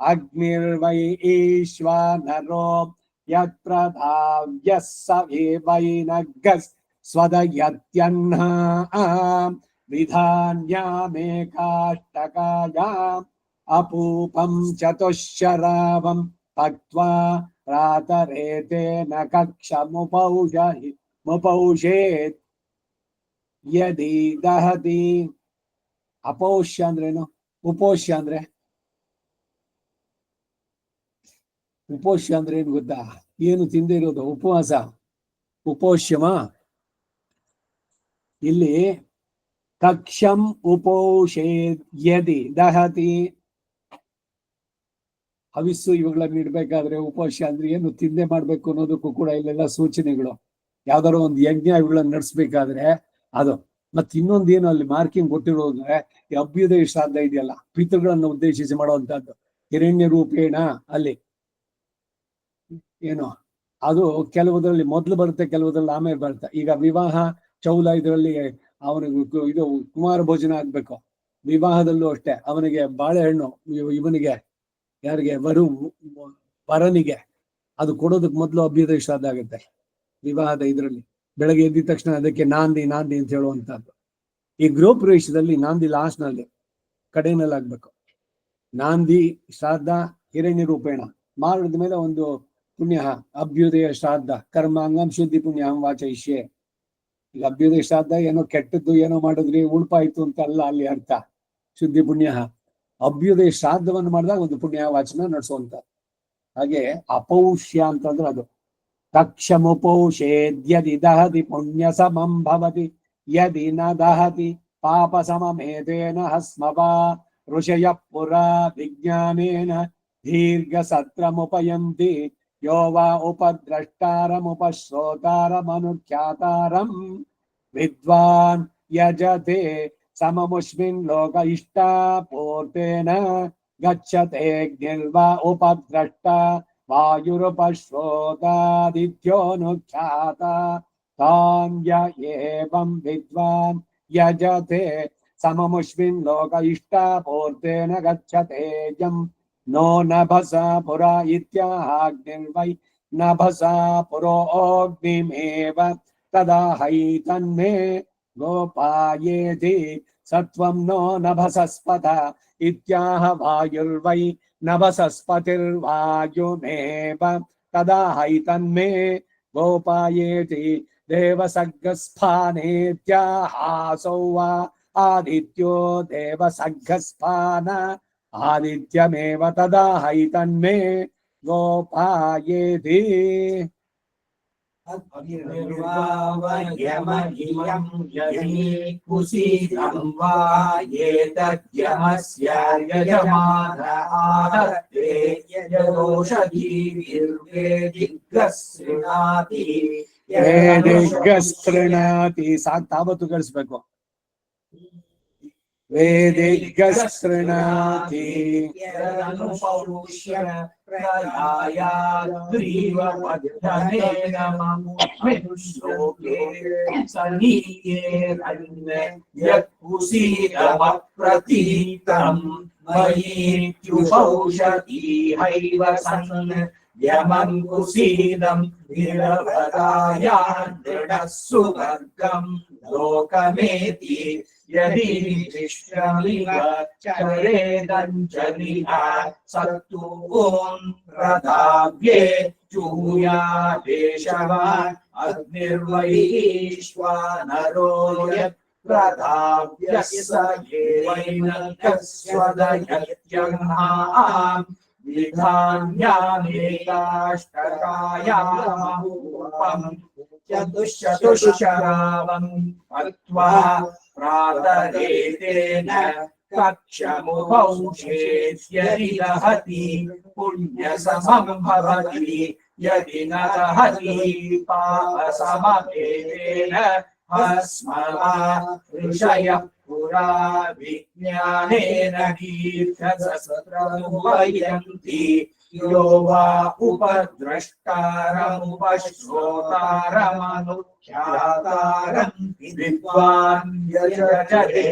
अग्निर्वै ईश्वानरो यत्प्रदाव्यः स वैनग्गः स्वदयत्यह्ना विधान्यामेकाष्टकायाम् अपूपं चतुश्शरावं पक्त्वा प्रातरेतेन कक्षमुपौषेत् यदि दहति अपौष्य अंद्रेनु उपोष्य ಅಂದ್ರೆ ಉಪೋಷ್ಯ ಅಂದ್ರೆ ಏನು ಗೊತ್ತಾ? ಏನು ತಿಂದೇ ಇರೋದು ಉಪವಾಸ ಉಪೋಷ್ಯಮ. ಇಲ್ಲಿ ಕಕ್ಷಂ ಉಪೋಷೇದ್ ಯದಿ ದಹತಿ ಹವಿಸ್ಸು ಇವುಗಳನ್ನ ಇಡ್ಬೇಕಾದ್ರೆ ಉಪೋಷ್ಯ ಅಂದ್ರೆ ಏನು ತಿಂದೆ ಮಾಡ್ಬೇಕು ಅನ್ನೋದಕ್ಕೂ ಕೂಡ ಇಲ್ಲೆಲ್ಲ ಸೂಚನೆಗಳು. ಯಾವ್ದಾರು ಒಂದು ಯಜ್ಞ ಇವುಗಳನ್ನ ನಡೆಸ್ಬೇಕಾದ್ರೆ ಅದು ಮತ್ತೆ ಇನ್ನೊಂದೇನು ಅಲ್ಲಿ ಮಾರ್ಕಿಂಗ್ ಕೊಟ್ಟಿರೋದ್ರೆ ಈ ಅಭ್ಯುದಯ ಶ್ರಾದ್ದ ಇದೆಯಲ್ಲ, ಪಿತೃಗಳನ್ನ ಉದ್ದೇಶಿಸಿ ಮಾಡುವಂತಹದ್ದು ಹಿರಣ್ಯ ರೂಪೇಣ ಅಲ್ಲಿ ಏನು ಅದು ಕೆಲವುದ್ರಲ್ಲಿ ಮೊದಲು ಬರುತ್ತೆ, ಕೆಲವುದ್ರಲ್ಲಿ ಆಮೇಲೆ ಬರುತ್ತೆ. ಈಗ ವಿವಾಹ ಚೌಲ ಇದರಲ್ಲಿ ಅವನಿಗೆ ಇದು ಕುಮಾರ ಭೋಜನ ಆಗ್ಬೇಕು, ವಿವಾಹದಲ್ಲೂ ಅಷ್ಟೇ ಅವನಿಗೆ ಬಾಳೆಹಣ್ಣು ಇವನಿಗೆ ಯಾರಿಗೆ ವರನಿಗೆ ಅದು ಕೊಡೋದಕ್ಕೆ ಮೊದಲು ಅಭ್ಯುದಯ ಶ್ರಾದ್ದ ಆಗುತ್ತೆ. ವಿವಾಹದ ಇದರಲ್ಲಿ ಬೆಳಗ್ಗೆ ಎದ್ದಿದ ತಕ್ಷಣ ಅದಕ್ಕೆ ನಾಂದಿ ಅಂತ ಹೇಳುವಂತಹದ್ದು. ಈ ಗೃಹ ಪ್ರವೇಶದಲ್ಲಿ ನಾಂದಿ ಲಾಸ್ಟ್ ನಲ್ಲಿ ಕಡೆಯಲ್ಲಿ ಆಗ್ಬೇಕು. ನಾಂದಿ ಶ್ರಾದ್ದ ಹಿರಣ್ಯ ರೂಪೇಣ ಮಾಡಿದ ಮೇಲೆ ಒಂದು ಪುಣ್ಯ ಅಭ್ಯುದಯ ಶ್ರಾದ್ದ ಕರ್ಮಾಂಗಂ ಶುದ್ಧಿ ಪುಣ್ಯಂ ವಾಚಯಿಷ್ಯೆ. ಈಗ ಅಭ್ಯುದಯ ಶ್ರಾದ್ದ ಏನೋ ಕೆಟ್ಟದ್ದು ಏನೋ ಮಾಡಿದ್ರಿ ಉಳ್ಪಾಯ್ತು ಅಂತ ಅಲ್ಲ ಅಲ್ಲಿ ಅರ್ಥ. ಶುದ್ಧಿ ಪುಣ್ಯ ಅಭ್ಯುದಯ ಶ್ರಾದ್ದವನ್ನು ಮಾಡಿದಾಗ ಒಂದು ಪುಣ್ಯ ವಾಚನ ನಡೆಸುವಂತ. ಹಾಗೆ ಅಪೌಷ್ಯ ಅಂತಂದ್ರೆ ಅದು ಕಕ್ಷಮುಪೌಷೇದ್ಯದಿ ದಹತಿ ಪುಣ್ಯ ಸಮಂ ಭವತಿ ಯದಿ ನ ದಹತಿ ಪಾಪ ಸಮಮೇತೇನ ಹಸ್ಮವಾ ಋಷಯ ಪುರಾ ವಿಜ್ಞಾನೇನ ದೀರ್ಘ ಸತ್ರಮುಪಯಂತಿ ಯೋ ವಾ ಉಪದ್ರಷ್ಟಾರಮುಪಶ್ರೋತಾರಮನುಖ್ಯಾತಾರಂ ವಿದ್ವಾನ್ ಯಜತೆ ಸಮಮುಷ್ಮಿನ್ ಲೋಕ ಇಷ್ಟಾಪೂರ್ತೇನ ಗಚ್ಚತೆ ಜ್ಞಿರ್ವಾ ಉಪದ್ರಷ್ಟ ವಾಯುರುಪಶ್ರೋತಾದಿತ್ಯೋನುಖ್ಯಾತ ತಾನ್ಯ ಏವಂ ವಿದ್ವಾನ್ ಯಜತೆ ಸಮಮುಷ್ಮಿನ್ ಲೋಕ ಇಷ್ಟಾಪೂರ್ತೇನ ಗಚ್ಚತೆ ಯಂ ನೋ ನಭಸ ಪುರ ಇತ್ಯಾಗ್ನಿರ್ವೈ ನಭಸ ಪುರೋಗ್ನಿಮೇವ ತದಾ ಹೈತನ್ಮೇ ಗೋಪಾಯೇತಿ ಸತ್ವಂ ನೋ ನಭಸಸ್ಪತ ಇತ್ಯಾಹ ವಾಯುರ್ವೈ ನಭಸಸ್ಪತಿರ್ವಾಯುಮೇವ ತದಾ ಹೈತನ್ಮೇ ಗೋಪಾಯೇತಿ ದೇವಸಗ್ಗಸ್ಫಾನೇತ್ಯಾಹಾಸೌ ವಾ ಆದಿತ್ಯೋ ದೇವಸಗ್ಗಸ್ಫಾನ ಆದಿತ್ಯಮೇವ ತದಾ ಹೈತನ್ಮೇ ಗೋಪಾಯೇತಿ. निर्वावयमहियं यदि कुसीदं वा एतद्यमस्य यजमान आदत्ते यदोषधीभिर्वेदिग्गस्सृणाति ವೇದಿಗ್ಗಸ್ತೃಣಾತಿ ಸಾಕು ತಾವತ್ತು ಕಳಿಸ್ಬೇಕು. ವೇದಿಗ್ಗಸ್ತೃಣಾತಿ ಯದನುಪೌಷ್ಯ ಪ್ರಯಾಯಾದ್ಗ್ರೀವಪದ್ಧನೇನ ಮನುಷ್ಯೋಕೆ ಸನೀಯೇರನ್ಯ ಯತ್ಕುಸೀದಮಪ್ರತೀತಂ ಮಯೀತ್ಯುಪೌಷತಿ ಹೈವ ಸನ್ यमं कुसीदं निरवरायान् दृढः सुवर्गं लोकमेति यदि विश्वमिव चरेदञ्जलिना सत्तून् प्रदाव्ये चूयादेशवान् अग्निर्वैश्वानरो यत् प्रदाव्यः स एवैनकस्वदयत्यङ्हाम् विधान्यामेकाष्टकायामपूर्वम् चतुश्चतुश्चरावम् पत्वा प्रातरेतेन कक्षमुपौषेद्यदि दहति पुण्यसमं भवति यदि न दहति पापसमपेतेन अस्मवा ऋषयः पुरा विज्ञानेन दीर्घसहस्रमुपयन्ति यो वा उपद्रष्टारमुपश्रोतारमनुख्यातारं विद्वान् यजते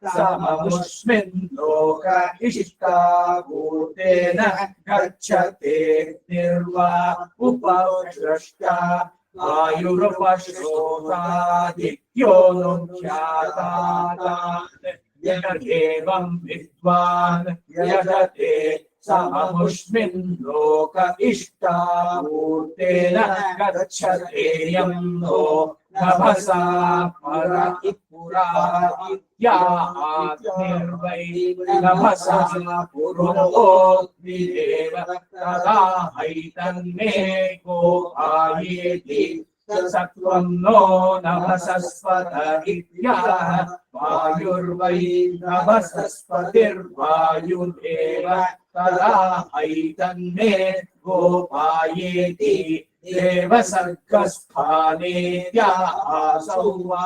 सममुष्मिन् लोक इष्टाभूतेन गच्छते निर्वा उपद्रष्टा आयुर्पश्रोतादित्योऽनुख्यातान् यदेवं विद्वान् यजते सममुष्मिन् लोक इष्टाभूतेन गच्छते यं नो नभसा परा पुरा इत्यात्मिर्वै नभसा पुरोऽग्निदेव तदा हैतन्मे गोपायेति सत्वं नो नभसस्पत इत्याह वायुर्वै नभसस्पतिर्वायुर्देव तदा हैतन्मे गोपायेति देवसर्गस्थानेत्यासौ वा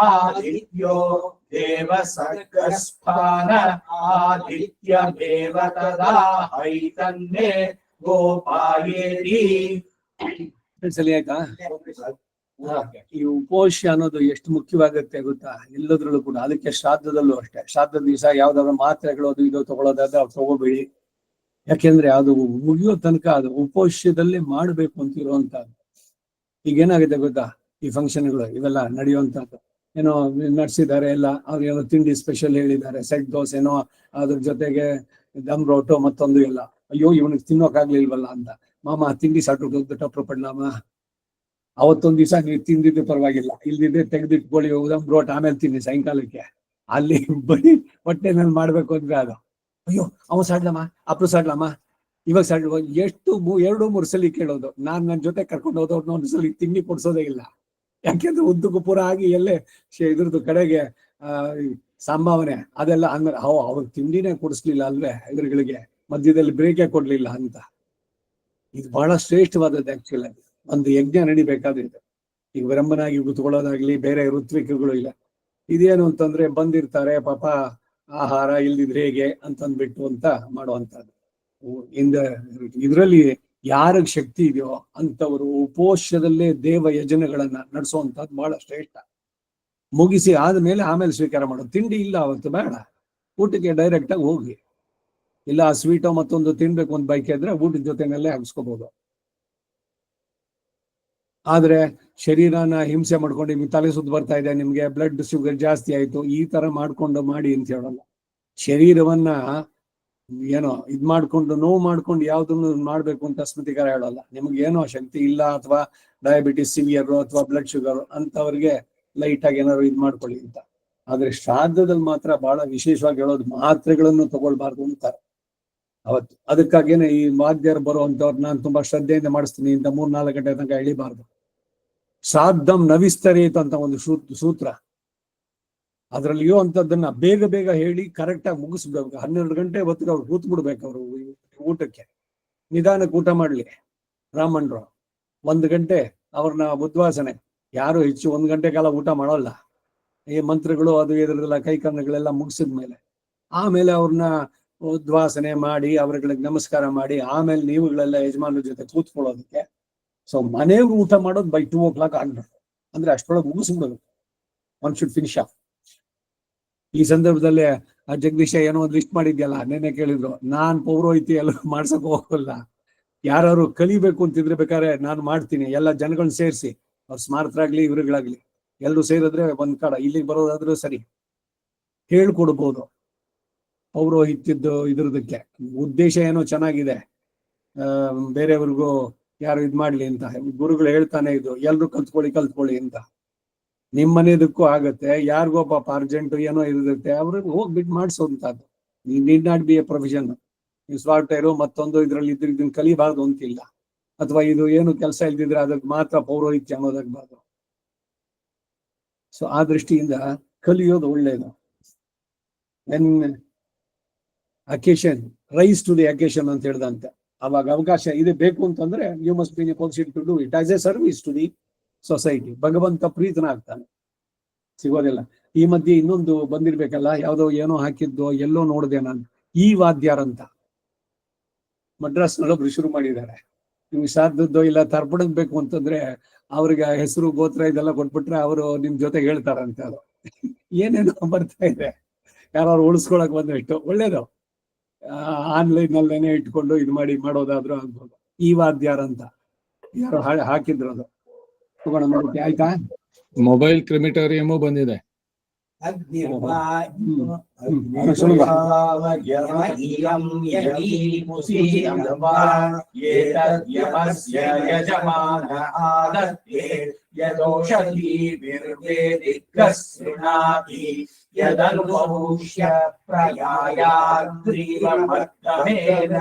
आदित्यो देवसर्गस्थान आदित्यमेव तदा हैतन्मे गोपायेति. ಸರಿ ಆಯ್ತಾ? ಈ ಉಪೋಷ್ಯ ಅನ್ನೋದು ಎಷ್ಟು ಮುಖ್ಯವಾಗುತ್ತೆ ಗೊತ್ತಾ? ಎಲ್ಲದ್ರಲ್ಲೂ ಕೂಡ. ಅದಕ್ಕೆ ಶ್ರಾದ್ದದಲ್ಲೂ ಅಷ್ಟೇ. ಶ್ರಾದ್ದದ ದಿವಸ ಯಾವ್ದಾದ್ರು ಮಾತ್ರೆಗಳು ಅದು ಇದು ತಗೊಳ್ಳೋದಾದ್ರೆ ಅವ್ರು ತಗೋಬೇಡಿ. ಯಾಕೆಂದ್ರೆ ಅದು ಮುಗಿಯೋ ತನಕ ಅದು ಉಪೋಷ್ಯದಲ್ಲೇ ಮಾಡ್ಬೇಕು ಅಂತಿರುವಂತಹದ್ದು. ಈಗ ಏನಾಗುತ್ತೆ ಗೊತ್ತಾ? ಈ ಫಂಕ್ಷನ್ಗಳು ಇವೆಲ್ಲ ನಡೆಯುವಂತಹದ್ದು ಏನೋ ನಡೆಸಿದ್ದಾರೆ ಎಲ್ಲ. ಅವ್ರು ಏನೋ ತಿಂಡಿ ಸ್ಪೆಷಲ್ ಹೇಳಿದ್ದಾರೆ, ಸೆಟ್ ದೋಸೆನೋ ಅದ್ರ ಜೊತೆಗೆ ದಮ್ ರೋಟೋ ಮತ್ತೊಂದು ಎಲ್ಲ. ಅಯ್ಯೋ ಇವನಿಗೆ ತಿನ್ನೋಕಾಗ್ಲಿಲ್ವಲ್ಲ ಅಂತ. ಮಾಮ ತಿಂಡಿ ಸಾಟು ಟಪ್ರು ಪಡ್ಲಾಮ, ಅವತ್ತೊಂದ್ ದಿವಸ ನೀವು ತಿಂದಿದ್ದು ಪರವಾಗಿಲ್ಲ, ಇಲ್ದಿದ್ರೆ ತೆಗೆದಿಟ್ಕೊಳ್ಳಿ ದಮ್ ರೋಟ್ ಆಮೇಲೆ ತಿನ್ನಿ ಸಾಯಂಕಾಲಕ್ಕೆ. ಅಲ್ಲಿ ಬರೀ ಹೊಟ್ಟೆನಲ್ಲಿ ಮಾಡ್ಬೇಕು ಅಂದ್ರೆ ಅದು ಅಯ್ಯೋ ಅವ ಸಾಡ್ಲಮ್ಮ ಅಪ್ರು ಸಾಡ್ಲಮ್ಮ ಇವಾಗ ಸಾಡ್ಲ. ಎಷ್ಟು 2-3 ಸಲ ಕೇಳೋದು. ನನ್ನ ಜೊತೆ ಕರ್ಕೊಂಡು ಹೋದವ್ರನ್ನ ಒಂದ್ಸಲ ತಿಂಡಿ ಕೊಡ್ಸೋದೇ ಇಲ್ಲ. ಯಾಕೆಂದ್ರೆ ಉದ್ದಕ್ಕೂ ಪೂರ ಆಗಿ ಎಲ್ಲೇ ಇದ್ರದ್ದು ಕಡೆಗೆ ಸಂಭಾವನೆ ಅದೆಲ್ಲ ಅಂದ್ರೆ ಅವ್ರ ತಿಂಡಿನೇ ಕೊಡಿಸ್ಲಿಲ್ಲ ಅಲ್ವೇ, ಇದ್ರಗಳಿಗೆ ಮಧ್ಯದಲ್ಲಿ ಬ್ರೇಕೇ ಕೊಡ್ಲಿಲ್ಲ ಅಂತ. ಇದು ಬಹಳ ಶ್ರೇಷ್ಠವಾದದ್ದು ಆಕ್ಚುಲ್ ಆಗಿ. ಒಂದು ಯಜ್ಞ ನಡಿಬೇಕಾದ್ರೆ ಇದು. ಈಗ ವಿರಂಬನಾಗಿ ಕೂತ್ಕೊಳ್ಳೋದಾಗ್ಲಿ, ಬೇರೆ ಋತ್ವಿಕಗಳು ಇಲ್ಲ. ಇದೇನು ಅಂತಂದ್ರೆ ಬಂದಿರ್ತಾರೆ ಪಾಪ, ಆಹಾರ ಇಲ್ದಿದ್ರೆ ಹೇಗೆ ಅಂತಂದ್ಬಿಟ್ಟು ಅಂತ ಮಾಡುವಂತದ್ದು. ಇದ್ರಲ್ಲಿ ಯಾರಿಗ್ ಶಕ್ತಿ ಇದೆಯೋ ಅಂತವರು ಉಪೋಷ್ಯದಲ್ಲೇ ದೇವ ಯಜನಗಳನ್ನ ನಡೆಸುವಂತದ್ದು ಬಹಳ ಶ್ರೇಷ್ಠ. ಮುಗಿಸಿ ಆದ್ಮೇಲೆ ಆಮೇಲೆ ಸ್ವೀಕಾರ ಮಾಡೋದು. ತಿಂಡಿ ಇಲ್ಲ ಅವತ್ತು ಬೇಡ, ಊಟಕ್ಕೆ ಡೈರೆಕ್ಟ್ ಆಗಿ ಹೋಗಿ. ಇಲ್ಲ ಸ್ವೀಟೋ ಮತ್ತೊಂದು ತಿನ್ಬೇಕು ಅಂತ ಬೈಕ್ ಇದ್ರೆ ಊಟದ ಜೊತೆನಲ್ಲೇ ಹಾಕ್ಸ್ಕೋಬಹುದು. ಆದ್ರೆ ಶರೀರನ ಹಿಂಸೆ ಮಾಡ್ಕೊಂಡು ನಿಮ್ಗೆ ತಲೆ ಸುತ್ತ ಬರ್ತಾ ಇದೆ, ನಿಮ್ಗೆ ಬ್ಲಡ್ ಶುಗರ್ ಜಾಸ್ತಿ ಆಯ್ತು, ಈ ತರ ಮಾಡ್ಕೊಂಡು ಮಾಡಿ ಅಂತ ಹೇಳಲ್ಲ. ಶರೀರವನ್ನ ಏನೋ ಇದ್ ಮಾಡ್ಕೊಂಡು ನೋವು ಮಾಡ್ಕೊಂಡು ಯಾವ್ದನ್ನು ಮಾಡ್ಬೇಕು ಅಂತ ಸ್ಮೃತಿಕಾರ ಹೇಳಲ್ಲ. ನಿಮ್ಗೆ ಏನೋ ಶಕ್ತಿ ಇಲ್ಲ ಅಥವಾ ಡಯಾಬಿಟಿಸ್ ಸಿವಿಯರ್ ಅಥವಾ ಬ್ಲಡ್ ಶುಗರ್ ಅಂತವ್ರಿಗೆ ಲೈಟ್ ಆಗಿ ಏನಾದ್ರು ಇದ್ ಮಾಡ್ಕೊಳ್ಳಿ ಅಂತ. ಆದ್ರೆ ಶ್ರಾದ್ದದಲ್ಲಿ ಮಾತ್ರ ಬಹಳ ವಿಶೇಷವಾಗಿ ಹೇಳೋದು, ಮಾತ್ರೆಗಳನ್ನು ತಗೊಳ್ಬಾರ್ದು ಅಂತಾರೆ ಅವತ್ತು. ಅದಕ್ಕಾಗೇನೆ ಈ ವಾದ್ಯರು ಬರುವಂತವ್ರು ನಾನು ತುಂಬಾ ಶ್ರದ್ಧೆಯಿಂದ ಮಾಡಿಸ್ತೀನಿ ಅಂತ 3-4 ಗಂಟೆ ತನಕ ಎಳಿಬಾರ್ದು. ಶ್ರಾದ್ದಂ ನವಿಸ್ತರೇತ್ ಅಂತ ಒಂದು ಸೂತ್ರ. ಅದ್ರಲ್ಲಿ ಇರುವಂತದ್ದನ್ನ ಬೇಗ ಬೇಗ ಹೇಳಿ ಕರೆಕ್ಟ್ ಆಗಿ ಮುಗಿಸ್ಬೇಕು. 12 ಗಂಟೆ ಹೊತ್ತಿಗೆ ಅವ್ರು ಕೂತ್ ಬಿಡ್ಬೇಕು. ಅವರು ಊಟಕ್ಕೆ ನಿಧಾನಕ್ಕೆ ಊಟ ಮಾಡ್ಲಿ ಬ್ರಾಹ್ಮಣರು. 1 ಗಂಟೆ ಅವ್ರನ್ನ ಉದ್ವಾಸನೆ. ಯಾರು ಹೆಚ್ಚು 1 ಗಂಟೆ ಕಾಲ ಊಟ ಮಾಡೋಲ್ಲ. ಈ ಮಂತ್ರಗಳು ಅದು ಇದ್ರದೆಲ್ಲ ಕೈಕರ್ಣಗಳೆಲ್ಲ ಮುಗಿಸಿದ್ಮೇಲೆ ಆಮೇಲೆ ಅವ್ರನ್ನ ಉದ್ವಾಸನೆ ಮಾಡಿ ಅವ್ರಗಳಿಗೆ ನಮಸ್ಕಾರ ಮಾಡಿ ಆಮೇಲೆ ನೀವುಗಳೆಲ್ಲ ಯಜಮಾನ್ರ ಜೊತೆ ಕೂತ್ಕೊಳ್ಳೋದಕ್ಕೆ. ಸೊ ಮನೆಗೆ ಊಟ ಮಾಡೋದು ಬೈ 2 o'clock ಆಗ್ಬೇಕು. ಅಂದ್ರೆ ಅಷ್ಟೊಳಗೆ ಮುಗಿಸ್ಬಿಡ್ಬೇಕು. One should finish off. ಈ ಸಂದರ್ಭದಲ್ಲಿ ಆ ಜಗದೀಶ ಏನೋ ಒಂದು ಲಿಸ್ಟ್ ಮಾಡಿದ್ಯಲ್ಲ, ನೆನ್ನೆ ಕೇಳಿದ್ರು. ನಾನ್ ಪೌರೋಹಿತಿ ಎಲ್ಲ ಮಾಡ್ಸಕ್ ಹೋಗಲ್ಲ. ಯಾರು ಕಲಿಬೇಕು ಅಂತಿದ್ರೆ ಬೇಕಾದ್ರೆ ನಾನು ಮಾಡ್ತೀನಿ, ಎಲ್ಲ ಜನಗಳನ್ನ ಸೇರಿಸಿ, ಅವ್ರು ಸ್ಮಾರಕರಾಗ್ಲಿ ಇವ್ರುಗಳಾಗ್ಲಿ ಎಲ್ಲರೂ ಸೇರಿದ್ರೆ ಒಂದ್ ಕಡ ಇಲ್ಲಿಗೆ ಬರೋದಾದ್ರೂ ಸರಿ ಹೇಳ್ಕೊಡ್ಬೋದು. ಪೌರೋಹಿತ್ಯದ್ದು ಇದ್ರದಕ್ಕೆ ಉದ್ದೇಶ ಏನೋ ಚೆನ್ನಾಗಿದೆ, ಬೇರೆಯವ್ರಿಗೂ ಯಾರು ಇದ್ ಮಾಡ್ಲಿ ಅಂತ ಗುರುಗಳು ಹೇಳ್ತಾನೆ ಇದು, ಎಲ್ರು ಕಲ್ತ್ಕೊಳ್ಳಿ ಅಂತ. ನಿಮ್ ಮನೆದಕ್ಕೂ ಆಗತ್ತೆ, ಯಾರಿಗೋ ಪಾಪ ಅರ್ಜೆಂಟ್ ಏನೋ ಇರುತ್ತೆ, ಅವ್ರಿಗೆ ಹೋಗ್ಬಿಟ್ಟು ಮಾಡಿಸೋಂಥದ್ದು. ನೀವು need not be A profession, ನೀವು ಸಾಫ್ಟ್ವೇರು ಮತ್ತೊಂದು ಇದ್ರಲ್ಲಿ ಇದನ್ನ ಕಲಿಬಾರ್ದು ಅಂತಿಲ್ಲ, ಅಥವಾ ಇದು ಏನು ಕೆಲಸ ಇಲ್ದಿದ್ರೆ ಅದಕ್ಕೆ ಮಾತ್ರ ಪೌರೋಹಿತ್ಯ ಅನ್ನೋದಾಗಬಾರ್ದು. ಸೊ ಆ ದೃಷ್ಟಿಯಿಂದ ಕಲಿಯೋದು ಒಳ್ಳೇದು. When occasion rise to the occasion ಅಂತ ಹೇಳ್ದಂತೆ, ಅವಾಗ ಅವಕಾಶ ಇದೆ ಬೇಕು ಅಂತಂದ್ರೆ you must be in a position to do it as a service to the society. ಭಗವಂತ ಪ್ರೀತನಾಗ್ತಾನೆ, ಸಿಗೋದಿಲ್ಲ. ಈ ಮಧ್ಯೆ ಇನ್ನೊಂದು ಬಂದಿರ್ಬೇಕಲ್ಲ, ಯಾವ್ದೋ ಏನೋ ಹಾಕಿದ್ದು ಎಲ್ಲೋ ನೋಡಿದೆ ನಾನು, ಈ ವಾದ್ಯಾರಂತ ಮಡ್ರಾಸ್ನಲ್ಲೊಬ್ರು ಶುರು ಮಾಡಿದ್ದಾರೆ. ನಿಮ್ಗೆ ಸಾಧ್ಯದ್ದೋ ಇಲ್ಲ ತರ್ಪಣಕ್ ಬೇಕು ಅಂತಂದ್ರೆ ಅವ್ರಿಗೆ ಹೆಸರು ಗೋತ್ರ ಇದೆಲ್ಲ ಕೊಟ್ಬಿಟ್ರೆ ಅವರು ನಿಮ್ ಜೊತೆಗೆ ಹೇಳ್ತಾರಂತೆ. ಅದು ಏನೇನೋ ಬರ್ತಾ ಇದೆ, ಯಾರು ಉಳಿಸ್ಕೊಳಕ್ ಬಂದಷ್ಟು ಒಳ್ಳೇದು. ಆನ್ಲೈನ್ ಅಲ್ಲೇನೆ ಇಟ್ಕೊಂಡು ಇದು ಮಾಡೋದಾದ್ರೂ ಆಗ್ಬೋದು. ಈ ವಾದ್ಯಾರ ಅಂತ ಯಾರು ಹಾಕಿದ್ರು, ಅದು ತಗೋಣ ನೋಡಕ್ಕೆ ಆಯ್ತಾ. ಮೊಬೈಲ್ ಕ್ರಿಮಿಟೋರಿಯಮು ಬಂದಿದೆ. ಯದನುಭೂಷ್ಯ ಪ್ರಯಾಯಾಗ್ರೀವಮತ್ತಮೇನ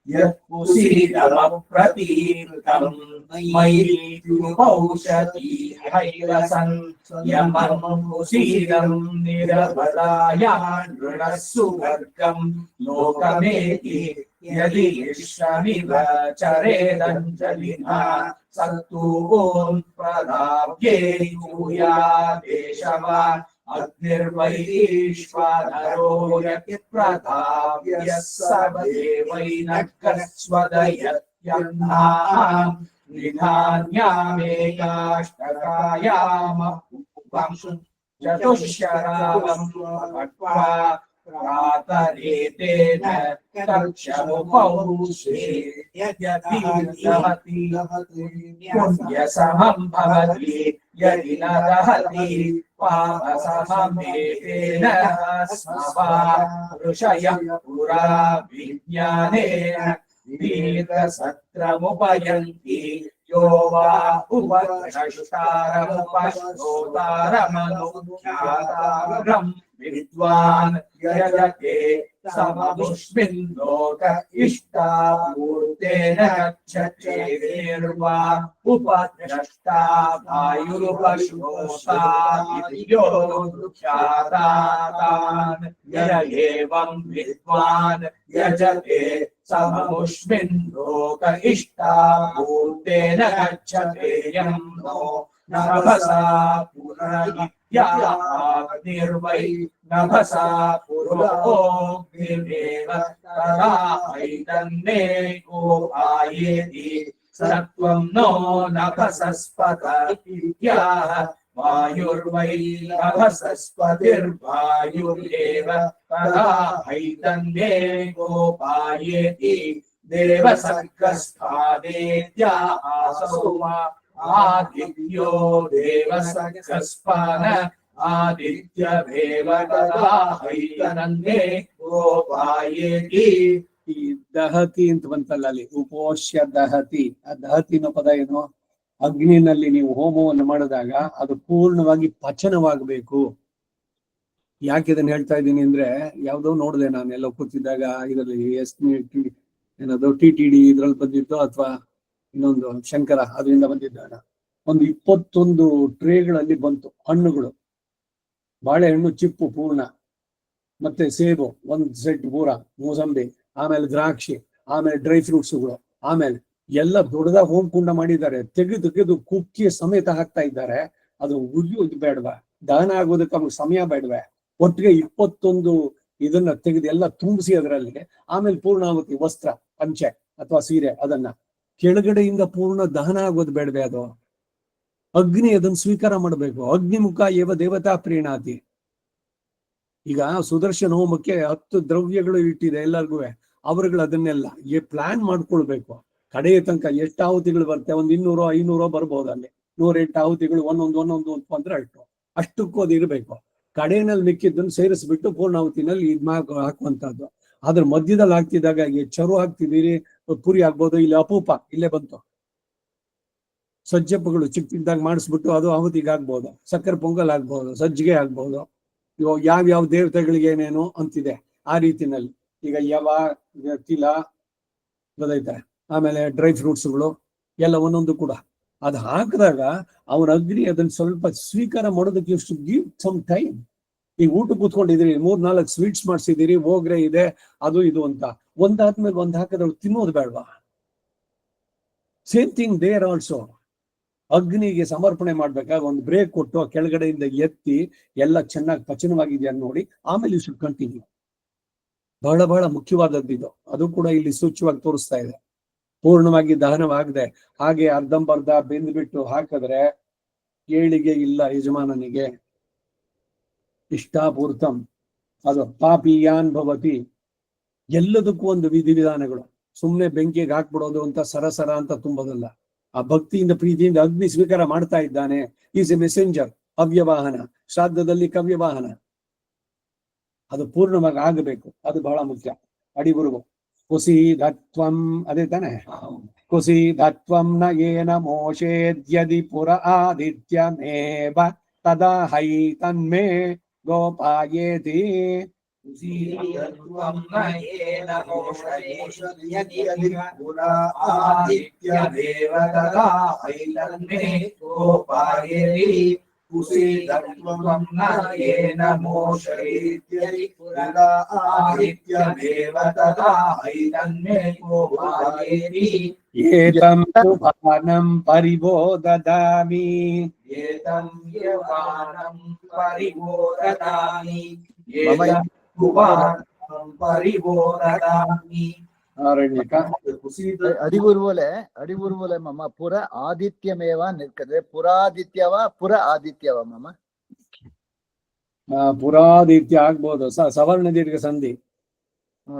ಯತ್ಕುಸೀದಮಪ್ರತೀಕಂ ಮೈತ್ಯುಪೌಷತಿ ಹೈರಸನ್ ಯಮಂ ಕುಸೀದಂ ನಿರಬಲಾಯ ನೃಣಸ್ಸುವರ್ಗಂ ಲೋಕಮೇತಿ ಯದಿ ವಿಶ್ವಮಿವ ಚರೇದಂಜಲಿನಾ ಸತ್ತೂಂ ಪ್ರದಾವ್ಯೇ ಯೂಯಾದೇಶವ ಅಗ್ನಿರ್ವೈಶ್ವಾನರೋ ಯತಿ ಪ್ರದಾವ್ಯಃ ಸವೇವೈನಕಸ್ವದಯತ್ಯನ್ನಾಂ ನಿಧಾನ್ಯಾಮೇಕಾಷ್ಟಕಾಯಾಮಪುಪಂ ಚತುಶ್ಶರಾವಂ ಪಟ್ವಾ ಪ್ರಾತರೇತೇನ ತಕ್ಷಮುಪೌಷೇ ಯದ್ಯತಿ ಪುಣ್ಯಸಮಂ ಭವತಿ ಯದಿ ನ ದಹತಿ ಪಾಪಸಮಮೇತೇನ ಸ್ಮವಾ ಋಷಯಃ ಪುರಾ ವಿಜ್ಞಾನೇನ ದೀರ್ಘಸತ್ರಮುಪಯಂತಿ ಯೋ ವಾ ಉಪಶ್ರೋತಾರಮನುಖ್ಯಾತಾರಂ ವಿದ್ವಾನ್ ಯಜತೆ ಸಮಮುಷ್ಮಿನ್ ಲೋಕ ಇಷ್ಟಾಪೂರ್ತೇನ ಗಚ್ಚತೆ ವೇರ್ವಾ ಉಪದ್ರಷ್ಟಾ ವಾಯುರುಪಶ್ರೋತಾ ಇತ್ಯೋ ಖ್ಯಾತಾತಾನ್ ಯಯ ಏವಂ ವಿದ್ವಾನ್ ಯಜತೆ ಸಮಮುಷ್ಮಿನ್ ಲೋಕ ಇಷ್ಟಾಪೂರ್ತೇನ ಗಚ್ಚತೆ ಯಂ ನೋ ನಭಸಾ ಪುನರಿತ್ಯಾಗ್ನಿರ್ವೈ ನಭಸಾ ಪುರೋಗ್ನಿರೇವ ತದಾ ಐತನ್ನೇ ಗೋಪಾಯೇತಿ ಸತ್ವಂ ನೋ ನಭಸಸ್ಪತ ಇತ್ಯಾಹ ವಾಯುರ್ವೈ ನಭಸಸ್ಪತಿರ್ವಾಯುರೇವ ತದಾ ಐತನ್ನೇ ಗೋಪಾಯೇತಿ ದೇವಸರ್ಗಸ್ಥಾನೇತ್ಯಾಸೌ ಆದಿತ್ಯೋ ದೇವಸರ್ಗಸ್ಪಾನ ಆದಿತ್ಯವೇವ ತದಾ ಹೈತನನ್ನೇ ಗೋಪಾಯೇತಿ. ಈ ದಹತಿ ಅಂತ ಬಂತಲ್ಲ ಅಲ್ಲಿ, ಉಪೋಷ್ಯ ದಹತಿ. ಆ ದಹತಿ ಅನ್ನೋ ಪದ ಏನು? ಅಗ್ನಿನಲ್ಲಿ ನೀವು ಹೋಮವನ್ನು ಮಾಡಿದಾಗ ಅದು ಪೂರ್ಣವಾಗಿ ಪಚನವಾಗಬೇಕು. ಯಾಕೆ ಇದನ್ನ ಹೇಳ್ತಾ ಇದ್ದೀನಿ ಅಂದ್ರೆ, ಯಾವ್ದೋ ನೋಡಿದೆ ನಾನು ಎಲ್ಲೋ ಕೂತಿದ್ದಾಗ, ಇದರಲ್ಲಿ ಏನದು TTD ಇದ್ರಲ್ಲಿ ಬಂದಿದ್ದು ಅಥವಾ ಇನ್ನೊಂದು ಶಂಕರ ಅದರಿಂದ ಬಂದಿದ್ದಾಗ ಒಂದು 21 ಟ್ರೇಗಳಲ್ಲಿ ಬಂತು ಹಣ್ಣುಗಳು. ಬಾಳೆಹಣ್ಣು ಚಿಪ್ಪು ಪೂರ್ಣ, ಮತ್ತೆ ಸೇಬು ಒಂದು ಸೆಟ್ ಪೂರ, ಮೂಸಂಬಿ, ಆಮೇಲೆ ದ್ರಾಕ್ಷಿ, ಆಮೇಲೆ ಡ್ರೈ ಫ್ರೂಟ್ಸ್ಗಳು, ಆಮೇಲೆ ಎಲ್ಲ ದೊಡ್ಡದಾಗಿ ಹೋಮಕುಂಡ ಮಾಡಿದ್ದಾರೆ. ತೆಗೆದು ಕುಕ್ಕಿಯ ಸಮೇತ ಹಾಕ್ತಾ ಇದ್ದಾರೆ. ಅದು ಉರಿಯೋದು ಬೇಡವಾ? ದಹನ ಆಗೋದಕ್ಕೆ ಅವ್ರಿಗೆ ಸಮಯ ಬೇಡವೆ? ಒಟ್ಟಿಗೆ 21 ಇದನ್ನ ತೆಗೆದು ಎಲ್ಲ ತುಂಬಿಸಿ ಅದರಲ್ಲಿ, ಆಮೇಲೆ ಪೂರ್ಣಾವತಿ ವಸ್ತ್ರ, ಪಂಚೆ ಅಥವಾ ಸೀರೆ, ಅದನ್ನ ಕೆಳಗಡೆಯಿಂದ ಪೂರ್ಣ ದಹನ ಆಗೋದು ಬೇಡವೆ? ಅದು ಅಗ್ನಿ ಅದನ್ನು ಸ್ವೀಕಾರ ಮಾಡಬೇಕು. ಅಗ್ನಿಮುಖ ಏವ ದೇವತಾ ಪ್ರೀಣಾತಿ. ಈಗ ಸುದರ್ಶನ ಹೋಮಕ್ಕೆ 10 ದ್ರವ್ಯಗಳು ಇಟ್ಟಿದೆ ಎಲ್ಲರಿಗೂ. ಅವರುಗಳು ಅದನ್ನೆಲ್ಲ ಪ್ಲಾನ್ ಮಾಡ್ಕೊಳ್ಬೇಕು. ಕಡೆಯ ತನಕ ಎಷ್ಟು ಆಹುತಿಗಳು ಬರುತ್ತೆ, 200 500 ಬರ್ಬೋದು. ಅಲ್ಲಿ 108 ಆಹುತಿಗಳು ಒಂದೊಂದು ಅಂದ್ರೆ ಅಷ್ಟಕ್ಕೂ ಅದು ಇರಬೇಕು. ಕಡೆಯಲ್ಲಿ ಮಿಕ್ಕಿದ್ದನ್ನು ಸೇರಿಸ್ಬಿಟ್ಟು ಪೂರ್ಣಾಹುತಿನಲ್ಲಿ ಹಾಕುವಂತದ್ದು. ಅದ್ರ ಮಧ್ಯದಲ್ಲಿ ಹಾಕ್ತಿದ್ದಾಗ ಚರು ಹಾಕ್ತಿದ್ದೀರಿ, ಪುರಿ ಆಗ್ಬೋದು, ಇಲ್ಲಿ ಅಪೂಪ ಇಲ್ಲೇ ಬಂತು, ಸಜ್ಜಪ್ಪಗಳು ಚಿಕ್ಕದಾಗ ಮಾಡಿಸ್ಬಿಟ್ಟು ಅದು ಆಹುತಿಗೆ ಆಗ್ಬೋದು, ಸಕ್ಕರೆ ಪೊಂಗಲ್ ಆಗ್ಬೋದು, ಸಜ್ಜಿಗೆ ಆಗ್ಬೋದು. ಇವಾಗ ಯಾವ್ಯಾವ ದೇವತೆಗಳಿಗೆ ಏನೇನು ಅಂತಿದೆ ಆ ರೀತಿನಲ್ಲಿ. ಈಗ ತಿಲ ಗೊತ್ತಾಯ್ತಾ, ಆಮೇಲೆ ಡ್ರೈ ಫ್ರೂಟ್ಸ್ಗಳು ಎಲ್ಲ ಒಂದೊಂದು ಕೂಡ ಅದು ಹಾಕಿದಾಗ ಅವನ ಅಗ್ನಿ ಅದನ್ನ ಸ್ವಲ್ಪ ಸ್ವೀಕಾರ ಮಾಡೋದಕ್ಕೆ ಎಷ್ಟು ಗಿವ್ ಸಮ್ ಟೈಮ್. ಈಗ ಊಟ ಕೂತ್ಕೊಂಡಿದ್ದೀರಿ, 3-4 ಸ್ವೀಟ್ಸ್ ಮಾಡಿಸಿದಿರಿ, ಹೋಗ್ರೆ ಇದೆ ಅದು ಇದು ಅಂತ, ಒಂದಾದ್ಮೇಲೆ ಒಂದ್ ಹಾಕಿದ್ರೆ ತಿನ್ನೋದು ಬೇಡವಾ? Same thing there also. ಅಗ್ನಿಗೆ ಸಮರ್ಪಣೆ ಮಾಡ್ಬೇಕಾಗ ಒಂದು ಬ್ರೇಕ್ ಕೊಟ್ಟು ಕೆಳಗಡೆಯಿಂದ ಎತ್ತಿ ಎಲ್ಲ ಚೆನ್ನಾಗಿ ಪಚನವಾಗಿದೆಯಾ ನೋಡಿ, ಆಮೇಲೆ ಯು ಶುಡ್ ಕಂಟಿನ್ಯೂ. ಬಹಳ ಬಹಳ ಮುಖ್ಯವಾದದ್ದು ಇದು. ಅದು ಕೂಡ ಇಲ್ಲಿ ಸೂಚ್ಯವಾಗಿ ತೋರಿಸ್ತಾ ಇದೆ. ಪೂರ್ಣವಾಗಿ ದಹನವಾಗದೆ ಹಾಗೆ ಅರ್ಧಂಬರ್ಧ ಬೆಂದ್ಬಿಟ್ಟು ಹಾಕಿದ್ರೆ ಏಳಿಗೆ ಇಲ್ಲ ಯಜಮಾನನಿಗೆ. ಇಷ್ಟಾಪೂರ್ತಂ ಅದು ಪಾಪಿಯಾನ್ ಭವತಿ. ಎಲ್ಲದಕ್ಕೂ ಒಂದು ವಿಧಿವಿಧಾನಗಳು. ಸುಮ್ನೆ ಬೆಂಕಿಗೆ ಹಾಕ್ಬಿಡೋದು ಅಂತ ಸರಸರ ಅಂತ ತುಂಬೋದಲ್ಲ. ಆ ಭಕ್ತಿಯಿಂದ ಪ್ರೀತಿಯಿಂದ ಅಗ್ನಿ ಸ್ವೀಕಾರ ಮಾಡ್ತಾ ಇದ್ದಾನೆ. Is A messenger. ಅವ್ಯವಾಹನ, ಶ್ರಾದ್ದದಲ್ಲಿ ಕವ್ಯವಾಹನ, ಅದು ಪೂರ್ಣವಾಗಿ ಆಗಬೇಕು. ಅದು ಬಹಳ ಮುಖ್ಯ. ಅಡಿಗುರುವು ಕುಸೀಧತ್ವಂ, ಅದೇ ತಾನೆ, ಕುಸೀಧತ್ವಂ ನ ಏನ ಮೋಷೇದ್ಯದಿ ಪುರ ಆದಿತ್ಯಮೇವ ತದಾ ಹೈ ತನ್ಮೇ ಗೋಪಾಯೇತಿ. ಕುಸೀಧತ್ವಂ ನ ಏನ ಮೋಷಯೇದ್ಯದಿ ಪುರ ಆದಿತ್ಯಮೇವ ತದಾ ಹೈ ತನ್ಮೇ ಗೋಪಾಯೇತಿ. ಕುಸೀಧತ್ವಂ ನ ಏನ ಮೋಷಯೇದ್ಯದಿ ಪುರ ಆದಿತ್ಯಮೇವ ತದಾ ಹೈ ತನ್ಮೇ ಗೋಪಾಯೇತಿ. ಏತಂ ಪಾನಂ ಪರಿವೋ ದದಾಮಿ. ಏತಂ ಯವಾನಂ ಪರಿವೋ ದದಾಮಿ. ಮಮ ಏತಂ ಪರಿವೋ ದದಾಮಿ. ಆರಣ್ಯಕ ಅಡಿಗುರುವಲೆ ಮಮ ಪುರ ಆದಿತ್ಯಮೇವ ನಿಲ್ಕದೆ. ಪುರಾದಿತ್ಯವ ಪುರ ಆದಿತ್ಯವ ಮಮ? ಪುರಾದಿತ್ಯ ಆಗ್ಬೋದು. ಸವರ್ಣ ದೀರ್ಘ ಸಂಧಿ.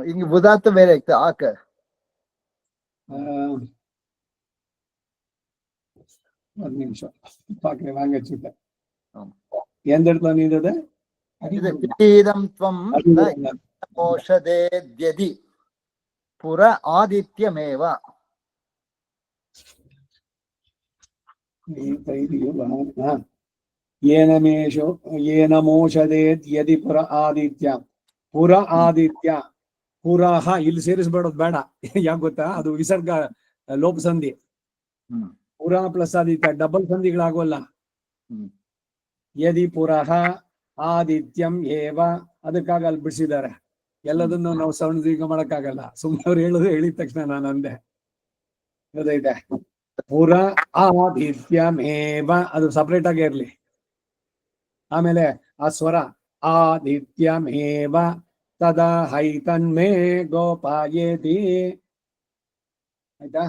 ಹಿಂಗ್ ಉದಾತ್ತ ಬೇರೆ ಆಗ್ತದೆ ಆಕ. ಒಂದು ನಿಮಿಷ ಪಾಕ್ರೆ ವಾಂಗಚ್ಚಿದ್ದೆ ಎಂದೆಡ್ತ ನೀಡದೆ ಇದಂ ತ್ವಂ ನ ಮೋಷದೇದ್ಯದಿ ಪುರ ಆದಿತ್ಯಮೇವ. ಏನ ಮೋಷದೇದ್ ಯದಿ ಪುರ ಆದಿತ್ಯ. ಪುರ ಆದಿತ್ಯ, ಪುರಹ ಇಲ್ಲಿ ಸೇರಿಸ್ಬೇಡೋದು ಬೇಡ. ಯಾಕೆ ಗೊತ್ತಾ, ಅದು ವಿಸರ್ಗ ಲೋಪ ಸಂಧಿ. ಪುರ ಪ್ಲಸ್ ಆದಿತ್ಯ ಡಬಲ್ ಸಂಧಿಗಳಾಗೋಲ್ಲ. ಯದಿ ಪುರಹ ಆದಿತ್ಯಂ ಏವ, ಅದಕ್ಕಾಗ ಅಲ್ಲಿ ಬಿಡಿಸಿದ್ದಾರೆ. ಎಲ್ಲದನ್ನು ನಾವು ಸವರ್ಣ ದೀರ್ಘ ಮಾಡಕ್ಕಾಗಲ್ಲ. ಸುಮ್ಮನೆ ಅವ್ರು ಹೇಳಿದ ತಕ್ಷಣ ನಾನು ಅಂದೆ. ಗೊತ್ತೈತೆ, ಪುರ ಆದಿತ್ಯಮೇವ ಅದು ಸಪರೇಟ್ ಆಗೇ ಇರ್ಲಿ. ಆಮೇಲೆ ಆ ಸ್ವರ ಆದಿತ್ಯಮೇವ ತದಾ ಹೈ ತನ್ಮೇ ಗೋಪಾಯೇತಿ. ಆಯ್ತಾ?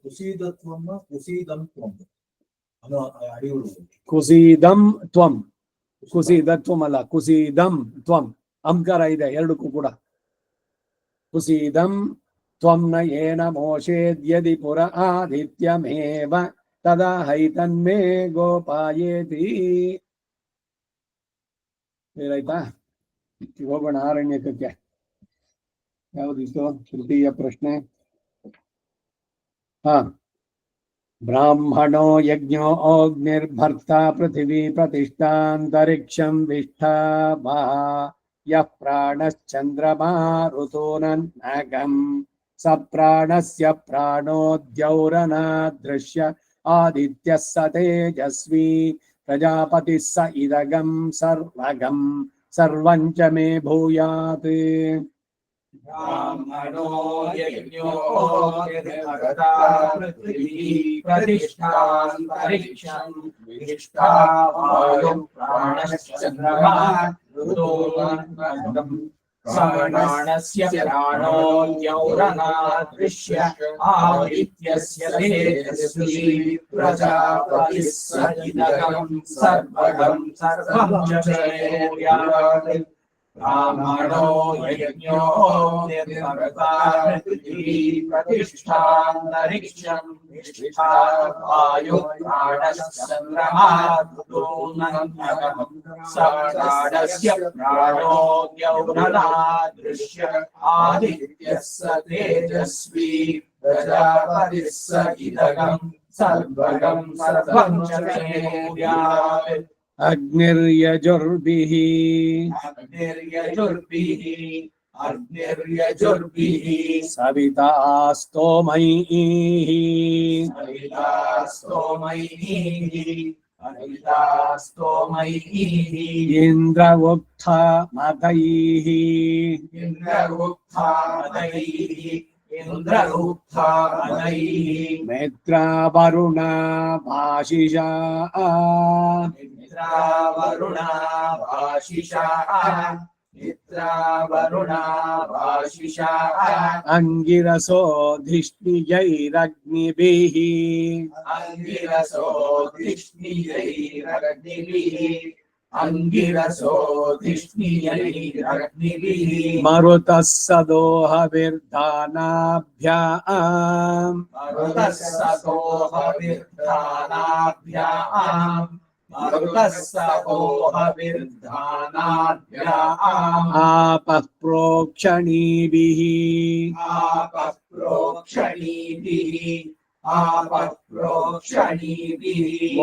ಕುಸೀದತ್ವಂ ಕುಸೀದಂ ತ್ವಂ ಅನ್ನೋ ಅಡಿಗಳು. ಕುಸೀದಂ ತ್ವಂ, ಕುಸೀದತ್ವಂ ಅಲ್ಲ, ಕುಸೀದಂ ತ್ವಂ. ಅಂಕಾರ ಇದೆ ಎರಡಕ್ಕೂ ಕೂಡ. ಕುಸೀದಂ ತ್ವಂ ನ ಏನ ಮೋಷೇದ್ಯದಿ ಪುರ ಆದಿತ್ಯಮೇವ ತದಾ ಹೈ ತನ್ಮೇ ಗೋಪಾಯೇತಿ. ಆಯ್ತಾ? ಹೋಗೋಣ ಆರಣ್ಯಕಕ್ಕೆ. ಯಾವ್ದಿತ್ತು ತೃತೀಯ ಪ್ರಶ್ನೆ? ಬ್ರಾಹ್ಮಣೋ ಯಜ್ಞೋ ಅಗ್ನಿರ್ಭರ್ತ ಪೃಥಿವೀ ಪ್ರತಿಷ್ಠಾಂತರಿಕ್ಷಂ ವಿಷ್ಠಾ ಯಃ ಪ್ರಾಣಶ್ಚಂದ್ರಮಾ ಋತೂನನ್ನಗಂ ಸ ಪ್ರಾಣಸ್ಯ ಪ್ರಾಣೋದ್ಯೌರನಾದೃಶ್ಯ ಆದಿತ್ಯಃ ಸ ತೇಜಸ್ವಿ ಪ್ರಜಾಪತಿಃ ಸ ಇದಗಂ ಸರ್ವಗಂ ಸರ್ವಂ ಚ ಮೇ ಭೂಯಾತ್. ಬ್ರಾಹ್ಮಣೋ ಯಜ್ಞೋ ಅಗ್ನಿರ್ಭರ್ತಾ ಪೃಥಿವೀ ಪ್ರತಿಷ್ಠಾಂತರಿಕ್ಷಂ ವಿಷ್ಠಾ ವಾಯುಃ ಪ್ರಾಣಶ್ಚಂದ್ರಮಾ ಋತೂನನ್ನಗಂ प्राणस्य प्राणो यौरनादृश्य आदित्यस्य तेजस्वी प्रजापतिः स इदं सर्वं च प्रेरयात् ब्राह्मणो यज्ञो निर्भरता पृथिवी प्रतिष्ठान्तरिक्षं निष्ठा वायु प्राणश्चन्द्रमादुनन्दनं स प्राणस्य प्राणो यौरनादृश्य आदित्यः स तेजस्वी प्रजापतिः स इदं सर्वं च प्रेरयात् अग्निर्यजुर्भिः अग्निर्यजुर्भिः सविता स्तोमैः स्तोमैः इन्द्र उक्था मदैः इन्द्ररूप्तामदैः मित्रा वरुणा भाषिषा मित्रावरुणा अंगिरसो धिष्णिजैरग्निभिः अंगिरसो धिष्णियैरग्निभिः मरुतः सदोहविर्धानाभ्याम् आपः प्रोक्षणीभिः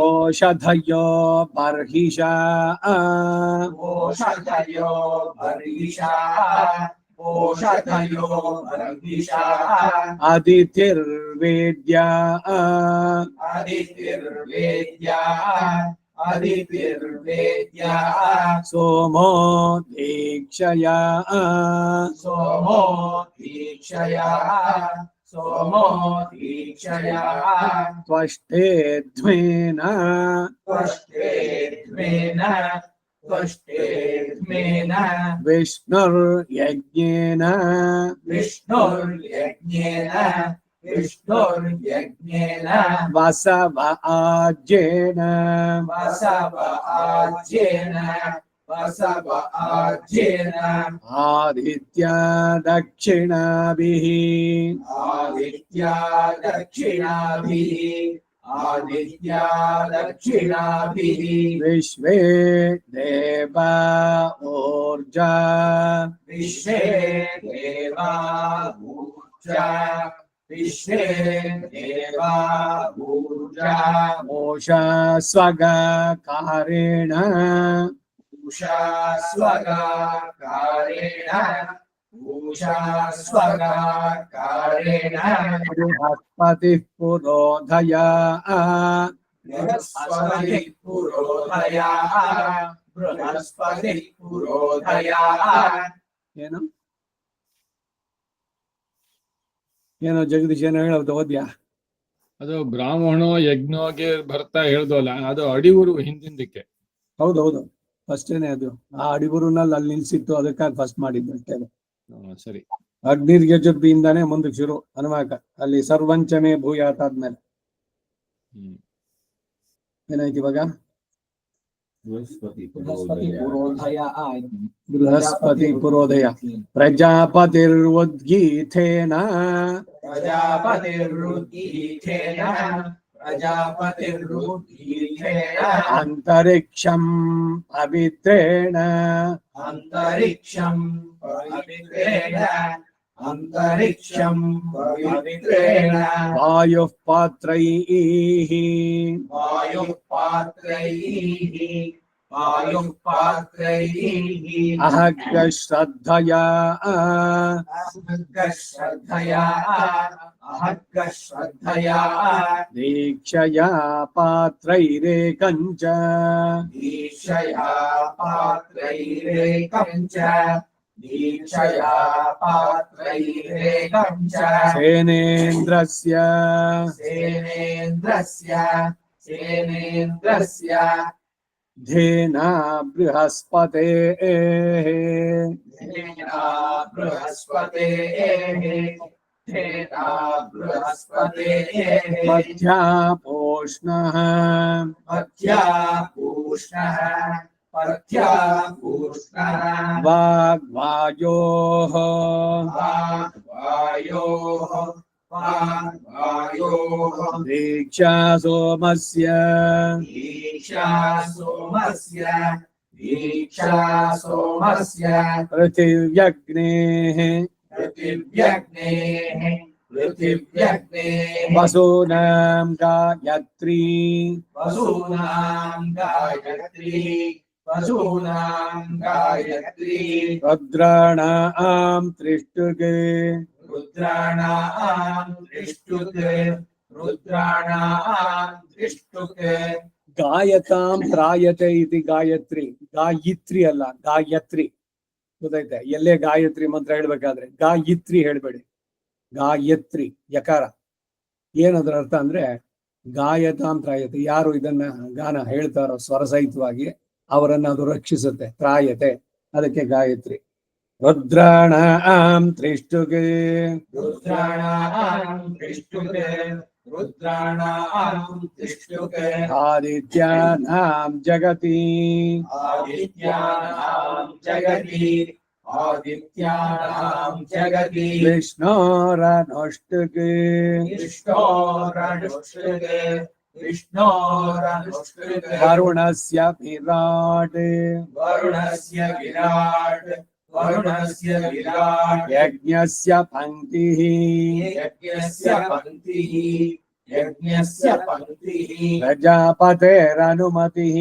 ओषधयो बर्हिषा अदितिर्वेद्या सोमो दीक्षया त्वष्टेध्वेन विष्णुर्यज्ञेन वसव आज्येन आदित्या दक्षिणाभिः विश्वे देवा ऊर्जा ओषा स्वगाकारेण बृहस्पतिः पुरोधया ಏನು ಏನೋ ಜಗದೀಶ್ ಏನೋ ಹೇಳೋದು ಓದ್ಯಾ? ಅದು ಬ್ರಾಹ್ಮಣೋ ಯಜ್ಞೋಗೆ ಬರ್ತಾ ಹೇಳ್ದಲ್ಲ, ಅದು ಅಡಿಯೂರು ಹಿಂದಿಂದಕ್ಕೆ. ಹೌದೌದು, ಫಸ್ಟೇನೆ ಅದು ಆ ಅಡಿಗುರುನಲ್ಲಿ ಅಲ್ಲಿ ನಿಲ್ಸಿತ್ತು, ಅದಕ್ಕಾಗಿ ಫಸ್ಟ್ ಮಾಡಿದ್ದು ಅಷ್ಟೇ. ಸರಿ. ಅಗ್ನಿರ್ಯಜುರ್ಭಿಯಿಂದಾನೇ ಮುಂದಕ್ಕೆ ಶುರು ಹನುಮಾಕ, ಅಲ್ಲಿ ಸರ್ವಂಚಮೆ ಭೂಯಾತ್ ಆದ್ಮೇಲೆ ಏನಾಯ್ತು ಇವಾಗ? ಬೃಹಸ್ಪತಿ ಪುರೋದಯ. ಪ್ರಜಾಪತಿರ್ವುದ್ಗೀಥೇನ ಅಂತರಿಕ್ಷಂ ಪವಿತ್ರೇಣ ವಾಯುಃ ಪಾತ್ರೈಃ ಅಹಗ್ಗ ಶ್ರದ್ಧಯಾ ದೀಕ್ಷಯಾ ಪಾತ್ರೈರೇಕಂಚ ಸೇನೇಂದ್ರಸ್ಯ धेना बृहस्पते धेना बृहस्पतेः धेना बृहस्पतेः मध्यापोष्णः मध्यापूष्णः मध्यापूष्णः वाग्वायोः वाग्वायोः वाग्वायोः दीक्षा सोमस्य दीक्षा सोमस्य दीक्षा सोमस्य पृथिव्यग्नेः पृथिव्यग्नेः पृथिव्यग्नेः वसूनां गायत्री वसूनां गायत्री वसूनां गायत्री रुद्राणां त्रिष्टुगे रुद्राणां त्रिष्टुक् रुद्राणां त्रिष्टुक् गायतां त्रायते इति गायत्री ಗಾಯತ್ರಿ ಅಲ್ಲ ಗಾಯತ್ರಿ ಗೊತ್ತಾಯ್ತಾ ಎಲ್ಲೇ ಗಾಯತ್ರಿ ಮಂತ್ರ ಹೇಳ್ಬೇಕಾದ್ರೆ ಗಾಯತ್ರಿ ಹೇಳ್ಬೇಡಿ ಗಾಯತ್ರಿ ಯಕಾರ ಏನದ್ರ ಅರ್ಥ ಅಂದ್ರೆ ಗಾಯತಾಂ ತ್ರಾಯತೆ ಯಾರು ಇದನ್ನ ಗಾನ ಹೇಳ್ತಾರೋ ಸ್ವರಸಹಿತವಾಗಿ ಅವರನ್ನ ಅದು ರಕ್ಷಿಸುತ್ತೆ ತ್ರಾಯತೆ ಅದಕ್ಕೆ ಗಾಯತ್ರಿ रुद्राणां त्रिष्टुके रुद्राणां त्रिष्टुक् रुद्राणां त्रिष्टुक् आदित्यानां जगति आदित्यानां जगति आदित्यानां जगति विष्णोरनुष्टुके विष्णोरनुष्टुक् विष्णोरनुष्टुक् वरुणस्य विराट् वरुणस्य विराट् वरुणस्य विराट् यज्ञस्य पङ्क्तिः यज्ञस्य पङ्क्तिः यज्ञस्य पङ्क्तिः प्रजापतेरनुमतिः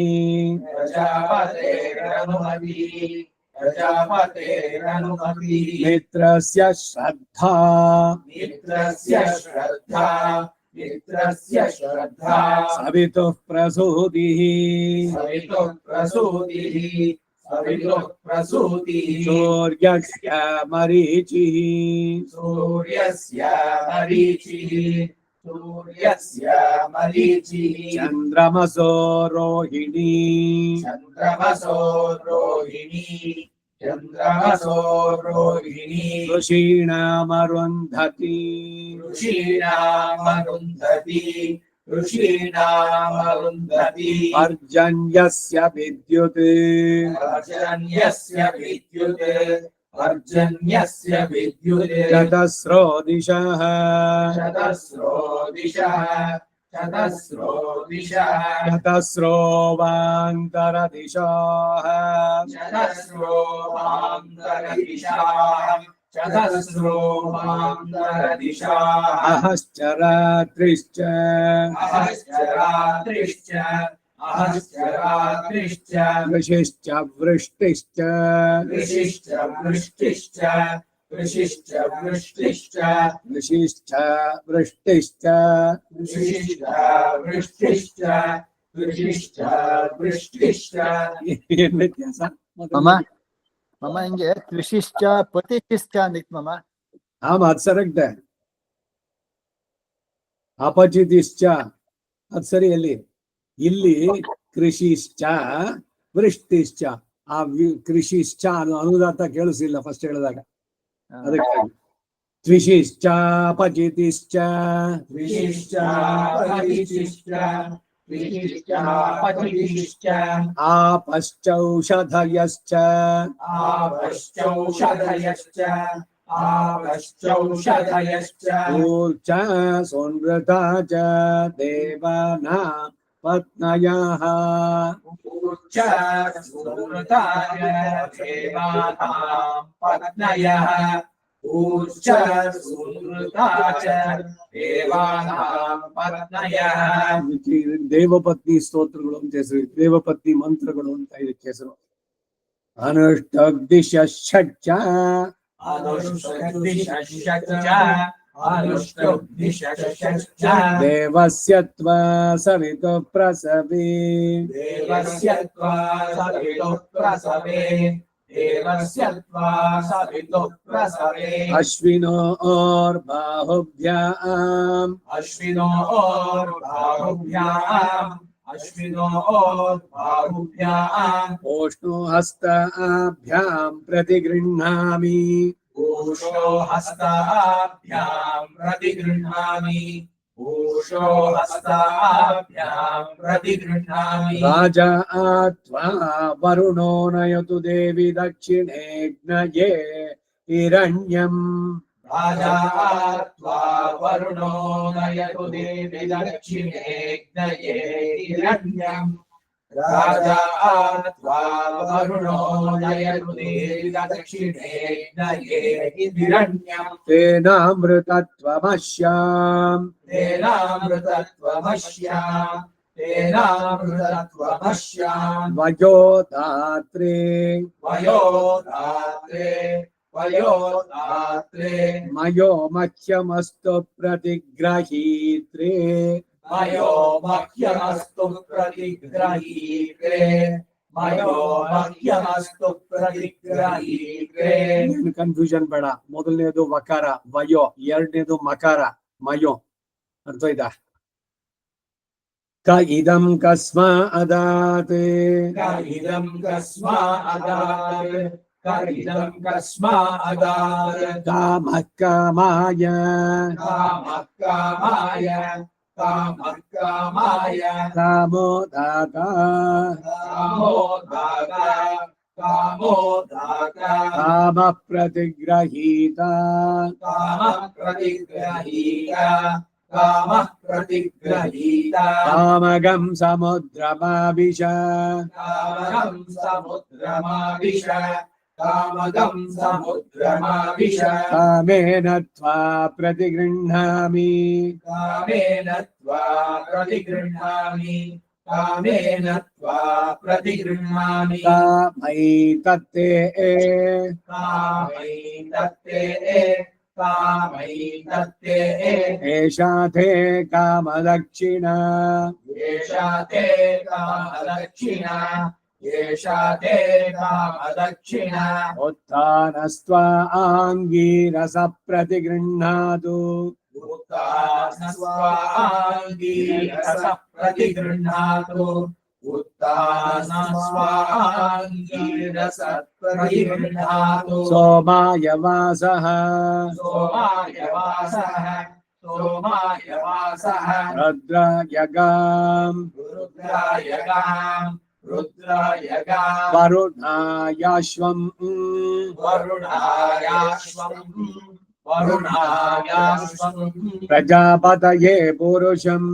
प्रजापतेरनुमतिः प्रजापतेरनुमतिः मित्रस्य श्रद्धा मित्रस्य श्रद्धा मित्रस्य श्रद्धा सवितुः प्रसूतिः सवितुः प्रसूतिः सवितुः प्रसूतिः सूर्यस्य मरीचिः सूर्यस्य मरीचिः सूर्यस्य मरीचिः चन्द्रमसो रोहिणी चन्द्रमसो रोहिणी चन्द्रमसो रोहिणी ऋषीणामरुन्धती ऋषीणामरुन्धती ऋषीणामरुन्धती पर्जन्यस्य विद्युत् पर्जन्यस्य विद्युत् पर्जन्यस्य विद्युत् चतस्रो दिशः चतस्रो दिशः चतस्रो दिशः चतस्रो वान्तरदिशाः चतस्रो वान्तरदिशाः चतस्रो वान्तरदिशाः अहश्चरात्रिश्च अहश्चरात्रिश्च अहश्चरात्रिश्च ऋषिश्च वृष्टिश्च ऋषिश्च वृष्टिश्च ऋषिश्च वृष्टिश्च ऋषिश्च वृष्टिश्च ऋषिश्च वृष्टिश्च ऋषिश्च वृष्टिश्च ಏನ್ ವ್ಯತ್ಯಾಸ ಮಮ ಮಮ ಹಿಂಗೆ ಕೃಷಿಶ್ಚ ಪತಿಶ್ಚ ಅಂದಿತ್ತು ಮಮ ಆಮ ಅದ್ ಸರಕ್ಟ್ ಅಪಚಿತಿಶ್ಚ ಅದ್ ಸರಿ ಇಲ್ಲಿ ಕೃಷಿಶ್ಚ ವೃಷ್ಟಿಶ್ಚ ಆ ಕೃಷಿಶ್ಚ ಅನುದಾತ ಕೇಳಿಸಿಲ್ಲ ಫಸ್ಟ್ ಹೇಳಿದಾಗ ಅದಕ್ಕೆ ತ್ವಿಷಿಶ್ಚ ಅಪಚಿತಿಶ್ಚ ऋषिश्च परिचिश्च ऋषिश्च पतिश्च आपश्चौषधयश्च आवश्चौषधयश्च आवश्चौषधयश्च ऊर्च संवृता च देवानां पत्न्यः ऊर्च सुमृताय देवानां पत्न्यः ऊर्च सुमृता च देवानां पत्न्यः ದೇವಪತ್ನಿ ಸ್ತೋತ್ರಗಳು ಅಂತ ಹೆಸರು ದೇವಪತ್ನಿ ಮಂತ್ರಗಳು ಅಂತ ಇದಕ್ಕೆ ಹೆಸರು ಅನುಷ್ಟಗ್ದಿಶ್ಚ ದೇವಸ್ಯ ತ್ವ ಸವಿತು ಪ್ರಸವಿ देवस्य त्वा सवितुः प्रसवे देवस्य त्वा सवितुः प्रसवे अश्विनोर्बाहुभ्याम् अश्विनोर्बाहुभ्याम् अश्विनो बाहुभ्याम् ओष्णो हस्ताभ्यां प्रतिगृह्णामि ऊषो हस्ताभ्याम् प्रतिगृह्णामि ऊषो हस्ताभ्याम् प्रतिगृह्णामि राजा त्वा वरुणो नयतु देवी दक्षिणेऽग्नये हिरण्यम् राजा त्वा वरुणो नयतु देवि दक्षिणेऽग्नये हिरण्यम् राजा त्वा वरुणो नयतु देवि दक्षिणेऽग्नये हिरण्यम् तेनामृतत्वमस्याम् तेनामृतत्वमस्याम् तेनामृतत्वमस्याम् वयोदात्रे वयोदात्रे वयोदात्रे मयो मह्यमस्तु प्रतिग्रहीत्रे मयो मह्यमस्तु प्रतिग्रहीत्रे मयो मह्यमस्तु प्रतिग्रहीत्रे ಕನ್ಫ್ಯೂಷನ್ ಬೇಡ. ಮೊದಲನೇದು ವಕಾರ ವಯೋ, ಎರಡನೇದು ಮಕಾರ ಮಯೋ. ಅರ್ಥ ಆಯ್ತಾ? ಕ ಇದಂ ಕಸ್ಮಾ ಅದಾತ್ ಕರಿದಂ ಕಸ್ಮಾ ಅದಾತ್ ಕರಿದಂ ಕಸ್ಮಾ ಅದಾತ್ ಕಾಮ ಕಾಮಾಯ ಕಾಮಃ ಕಾಮಾಯ ಕಾಮಃ ಕಾಮಾಯ ಕಾಮೋದಾತ ಕಾಮೋದಾತ ಕಾಮೋದಾತ ಕಾಮ ಪ್ರತಿಗ್ರಹೀತ ಕಾಮಃ ಪ್ರತಿಗ್ರಹೀತ ಕಾಮಃ ಪ್ರತಿಗ್ರಹೀತ ಕಾಮಗಂ ಸಮುದ್ರಮಾವಿಶ ಕಾಮಗಂ ಸಮುದ್ರಮಾವಿಶ ಕಾಮಗಂ ಸಮುದ್ರಮಾವಿಶ ಕಾಮೇನ ತ್ವಾ ಪ್ರತಿಗೃಹ್ಣಾಮಿ ಕಾಮೇನ ತ್ವಾ ಪ್ರತಿಗೃಹ್ಣಾಮಿ ಕಾಮೇನ ತ್ವಾ ಪ್ರತಿಗೃಹ್ಣಾಮಿ ಕಾಮೈತತ್ತೇ ಕಾಮೈತತ್ತೇ ಕಾಮೈತತ್ತೇ ಏಷಾ ತೇ ಕಾಮದಕ್ಷಿಣ ಏಷಾ ತೇ ಕಾಮದಕ್ಷಿಣ ಏಷಾ ತೇ ಕಾಮದಕ್ಷಿಣ ಉತ್ಥಾನಸ್ತ್ವಾ ಆಂಗೀರಸ ಪ್ರತಿಗೃಹ್ಣಾತು उत्तानस्वाङ्गीरस प्रतिगृह्णातु उत्तानस्वाङ्गीरस प्रतिगृह्णातु सोमाय वासः सोमाय वासः सोमाय वासः रुद्रायगाम् रुद्रायगाम् रुद्रायगाम् वरुणायाश्वम् वरुणायाश्वम् वरुणायाश्वम् प्रजापतये पुरुषम्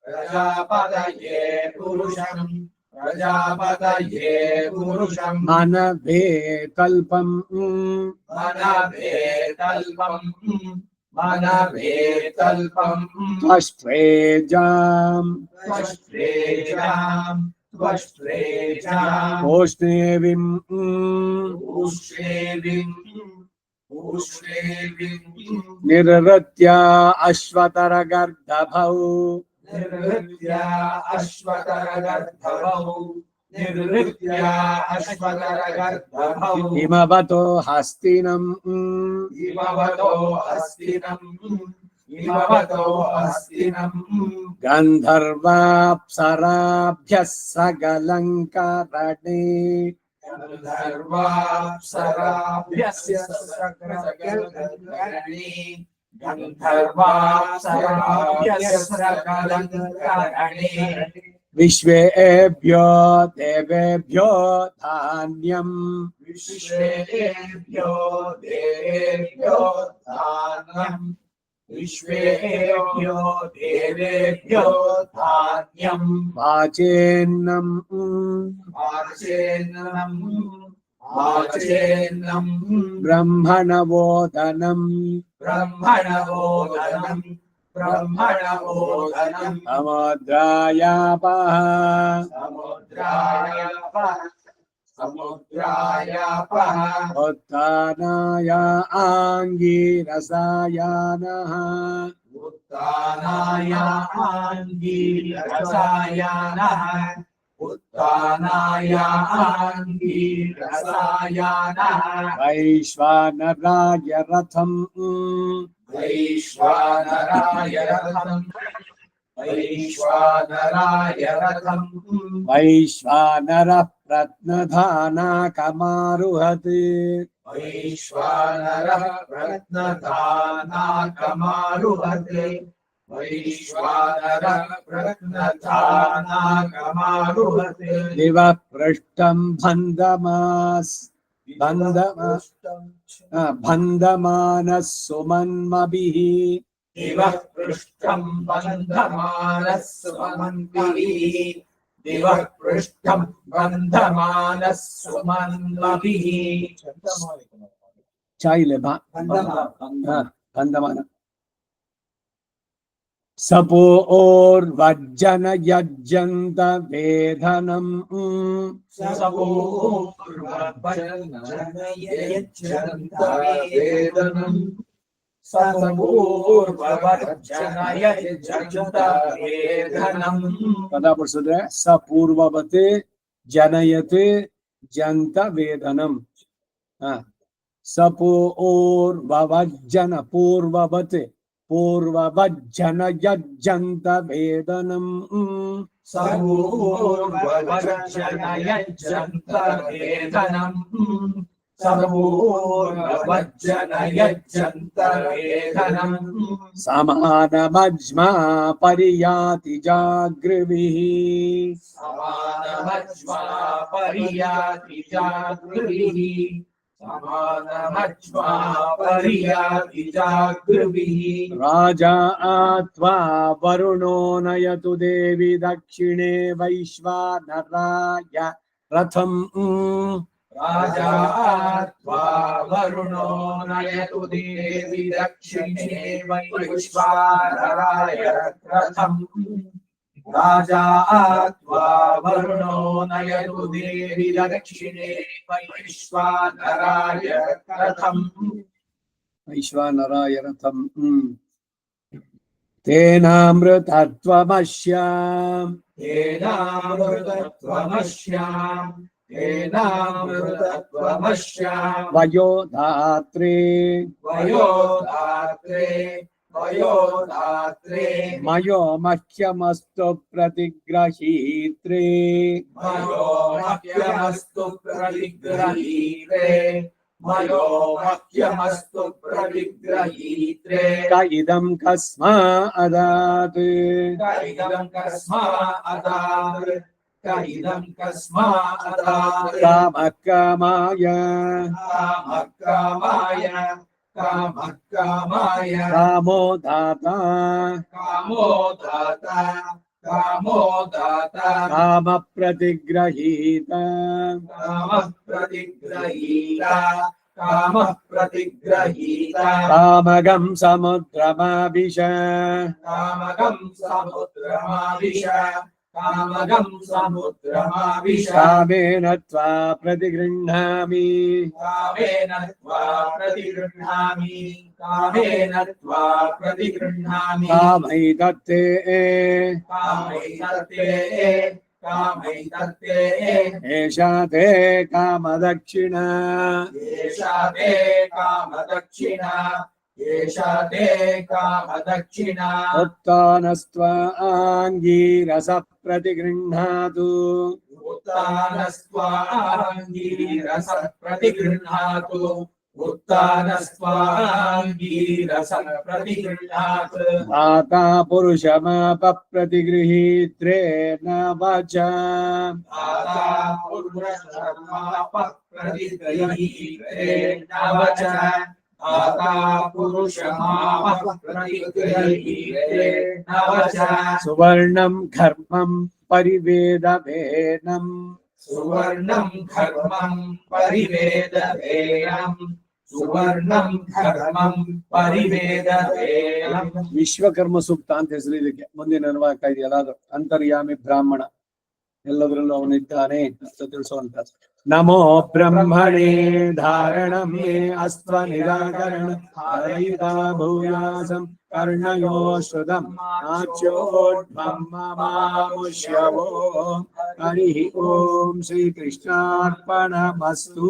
प्रजापतये पुरुषम् प्रजापतये पुरुषम् मनवे कल्पम् मनवे तल्पम् मनवे तल्पम् त्वष्ट्वेजाम् त्वष्ट्रेजाम् त्वष्ट्रेजाम् ओष्णेविम् उष्णेविम् उष्णेविम् निर्वृत्य अश्वतरगर्दभौ निर्वृत्य अश्वतरगर्दभौ निर्वृत्य अश्वतरगर्दभौ हिमवतो हस्तिनम् इमवतो हस्तिनम् इमवतो हस्तिनम् गन्धर्वाप्सराभ्यः सकलङ्करणे गन्धर्वाप्सराभ्यस्य सकलङ्करणे गन्धर्वाप्सराभ्यस्य सकलङ्करणे विश्वेभ्यो देवेभ्यो धान्यम् विश्वेभ्यो देवेभ्यो धान्यम् विश्वेभ्यो देवेभ्यो धान्यम् वाचेन्नम् आचेन्नम् आचेन्नम् ब्रह्मणवोदनम् ब्रह्मणवोदनम् ब्रह्मणवोदनम् समुद्रायापः समुद्रायापः समुद्रायापः उत्थानाय आङ्गीरसायानः उत्थानाय आङ्गीरसायानः उत्थानाय आङ्गीरसायानः वैश्वानराय रथम् वैश्वानराय रथम् वैश्वानराय रथम् वैश्वानरः प्रत्नधानाकमारुहते वैश्वानरः प्रत्नधानाकमारुहते वैश्वानरः प्रत्नधानाकमारुहते दिवः पृष्ठं बन्धमानः सुमन्मभिः दिवः पृष्ठं बन्धमानः सुमन्मभिः दिवः पृष्ठं बन्धमानः सुमन्मभिः चाइले बन्धमान सपोर्वज्जन यज्जन्त वेधनम् कदा पढ़िसिद्रे सपूर्ववते जनयते जंत वेदनम् सपोर्वज्जन पूर्ववते पूर्ववज्जन यज्जन्त वेदनम् सपूर्ववज्जन यज्जन्त वेदनम् सपूर्ववज्जन यज्जन्त वेदनम् समानमज्मा परियाति जागृभिः समानमज्मा परियाति जागृभिः समानमज्मा परियाति जागृभिः राजा आत्वा वरुणो नयतु देवी दक्षिणे वैश्वानराय रथम् राजा आत्वा वरुणो नयतु देवी दक्षिणे वैश्वानराय रथम् राजा आत्वा वरुणो नयतु देवी दक्षिणे वैश्वानराय रथम् वैश्वानराय रथम् तेनामृतत्वमस्याम् तेनामृतत्वमस्याम् तेनामृतत्वमस्याम् वयोधात्रे वयोधात्रे वयोधात्रे मयो मह्यमस्तु प्रतिग्रहीत्रे मयो मह्यमस्तु प्रतिग्रहीत्रे मयो मह्यमस्तु प्रतिग्रहीत्रे क इदं कस्मा अदात् इदं कस्मा अदात् इदं कस्मा अदात् कामः कामाय कामः कामाय कामः कामाय कामो दाता कामो दाता कामो दाता कामप्रतिग्रहीता कामः प्रतिग्रहीता कामः प्रतिग्रहीता कामगं समुद्रमाविश कामगं समुद्रमाविश कामगं समुद्रमाविश कामेन त्वा प्रतिगृह्णामि कामेन त्वा प्रतिगृह्णामि कामेन त्वा प्रतिगृह्णामि कामैतत्ते कामैतत्ते कामैतत्ते एषा ते कामदक्षिणा एषा ते कामदक्षिणा एषा ते कामदक्षिणा उत्तानस्त्वाङ्गीरस प्रतिगृह्णातु उत्तानस्त्वाङ्गीरस प्रतिगृह्णातु उत्तानस्त्वाङ्गीरस प्रतिगृह्णातु दाता पुरुषमाप प्रतिगृहीत्रे न वच दाता पुरुषमाप प्रतिगृहीत्रे न वच दाता पुरुषमाप प्रतिगृहीत्रे न वच सुवर्णं घर्मं परिवेदवेनम् सुवर्णं धर्मं परिवेदवेयम् सुवर्णं धर्मं परिवेदवेयम् ವಿಶ್ವಕರ್ಮ ಸೂಕ್ತ ಅಂತ ಹೆಸರು ಇದಕ್ಕೆ. ಮುಂದಿನ ನಿರ್ವಾಹಕ ಇದೆಯಲ್ಲ ಅದು ಅಂತರ್ಯಾಮಿ ಬ್ರಾಹ್ಮಣ, ಎಲ್ಲದರಲ್ಲೂ ಅವನಿದ್ದಾನೆ ಅಂತ ತಿಳಿಸುವಂತ. ನಮೋ ಬ್ರಹ್ಮಣೇ ಧಾರಣಂ ಮೇ ಅಸ್ತ್ವ ನಿರಾಕರಣ ಹರಯಿತಾ ಭೂಯಾಸಂ ಕರ್ಣಯೋ ಶ್ರುತಂ ನಾಚ್ಯೋಡ್ಭಂ ಮಮಾಮುಷ್ಯವೋ. ಹರಿ ಓಂ ಶ್ರೀ ಕೃಷ್ಣಾರ್ಪಣಮಸ್ತು.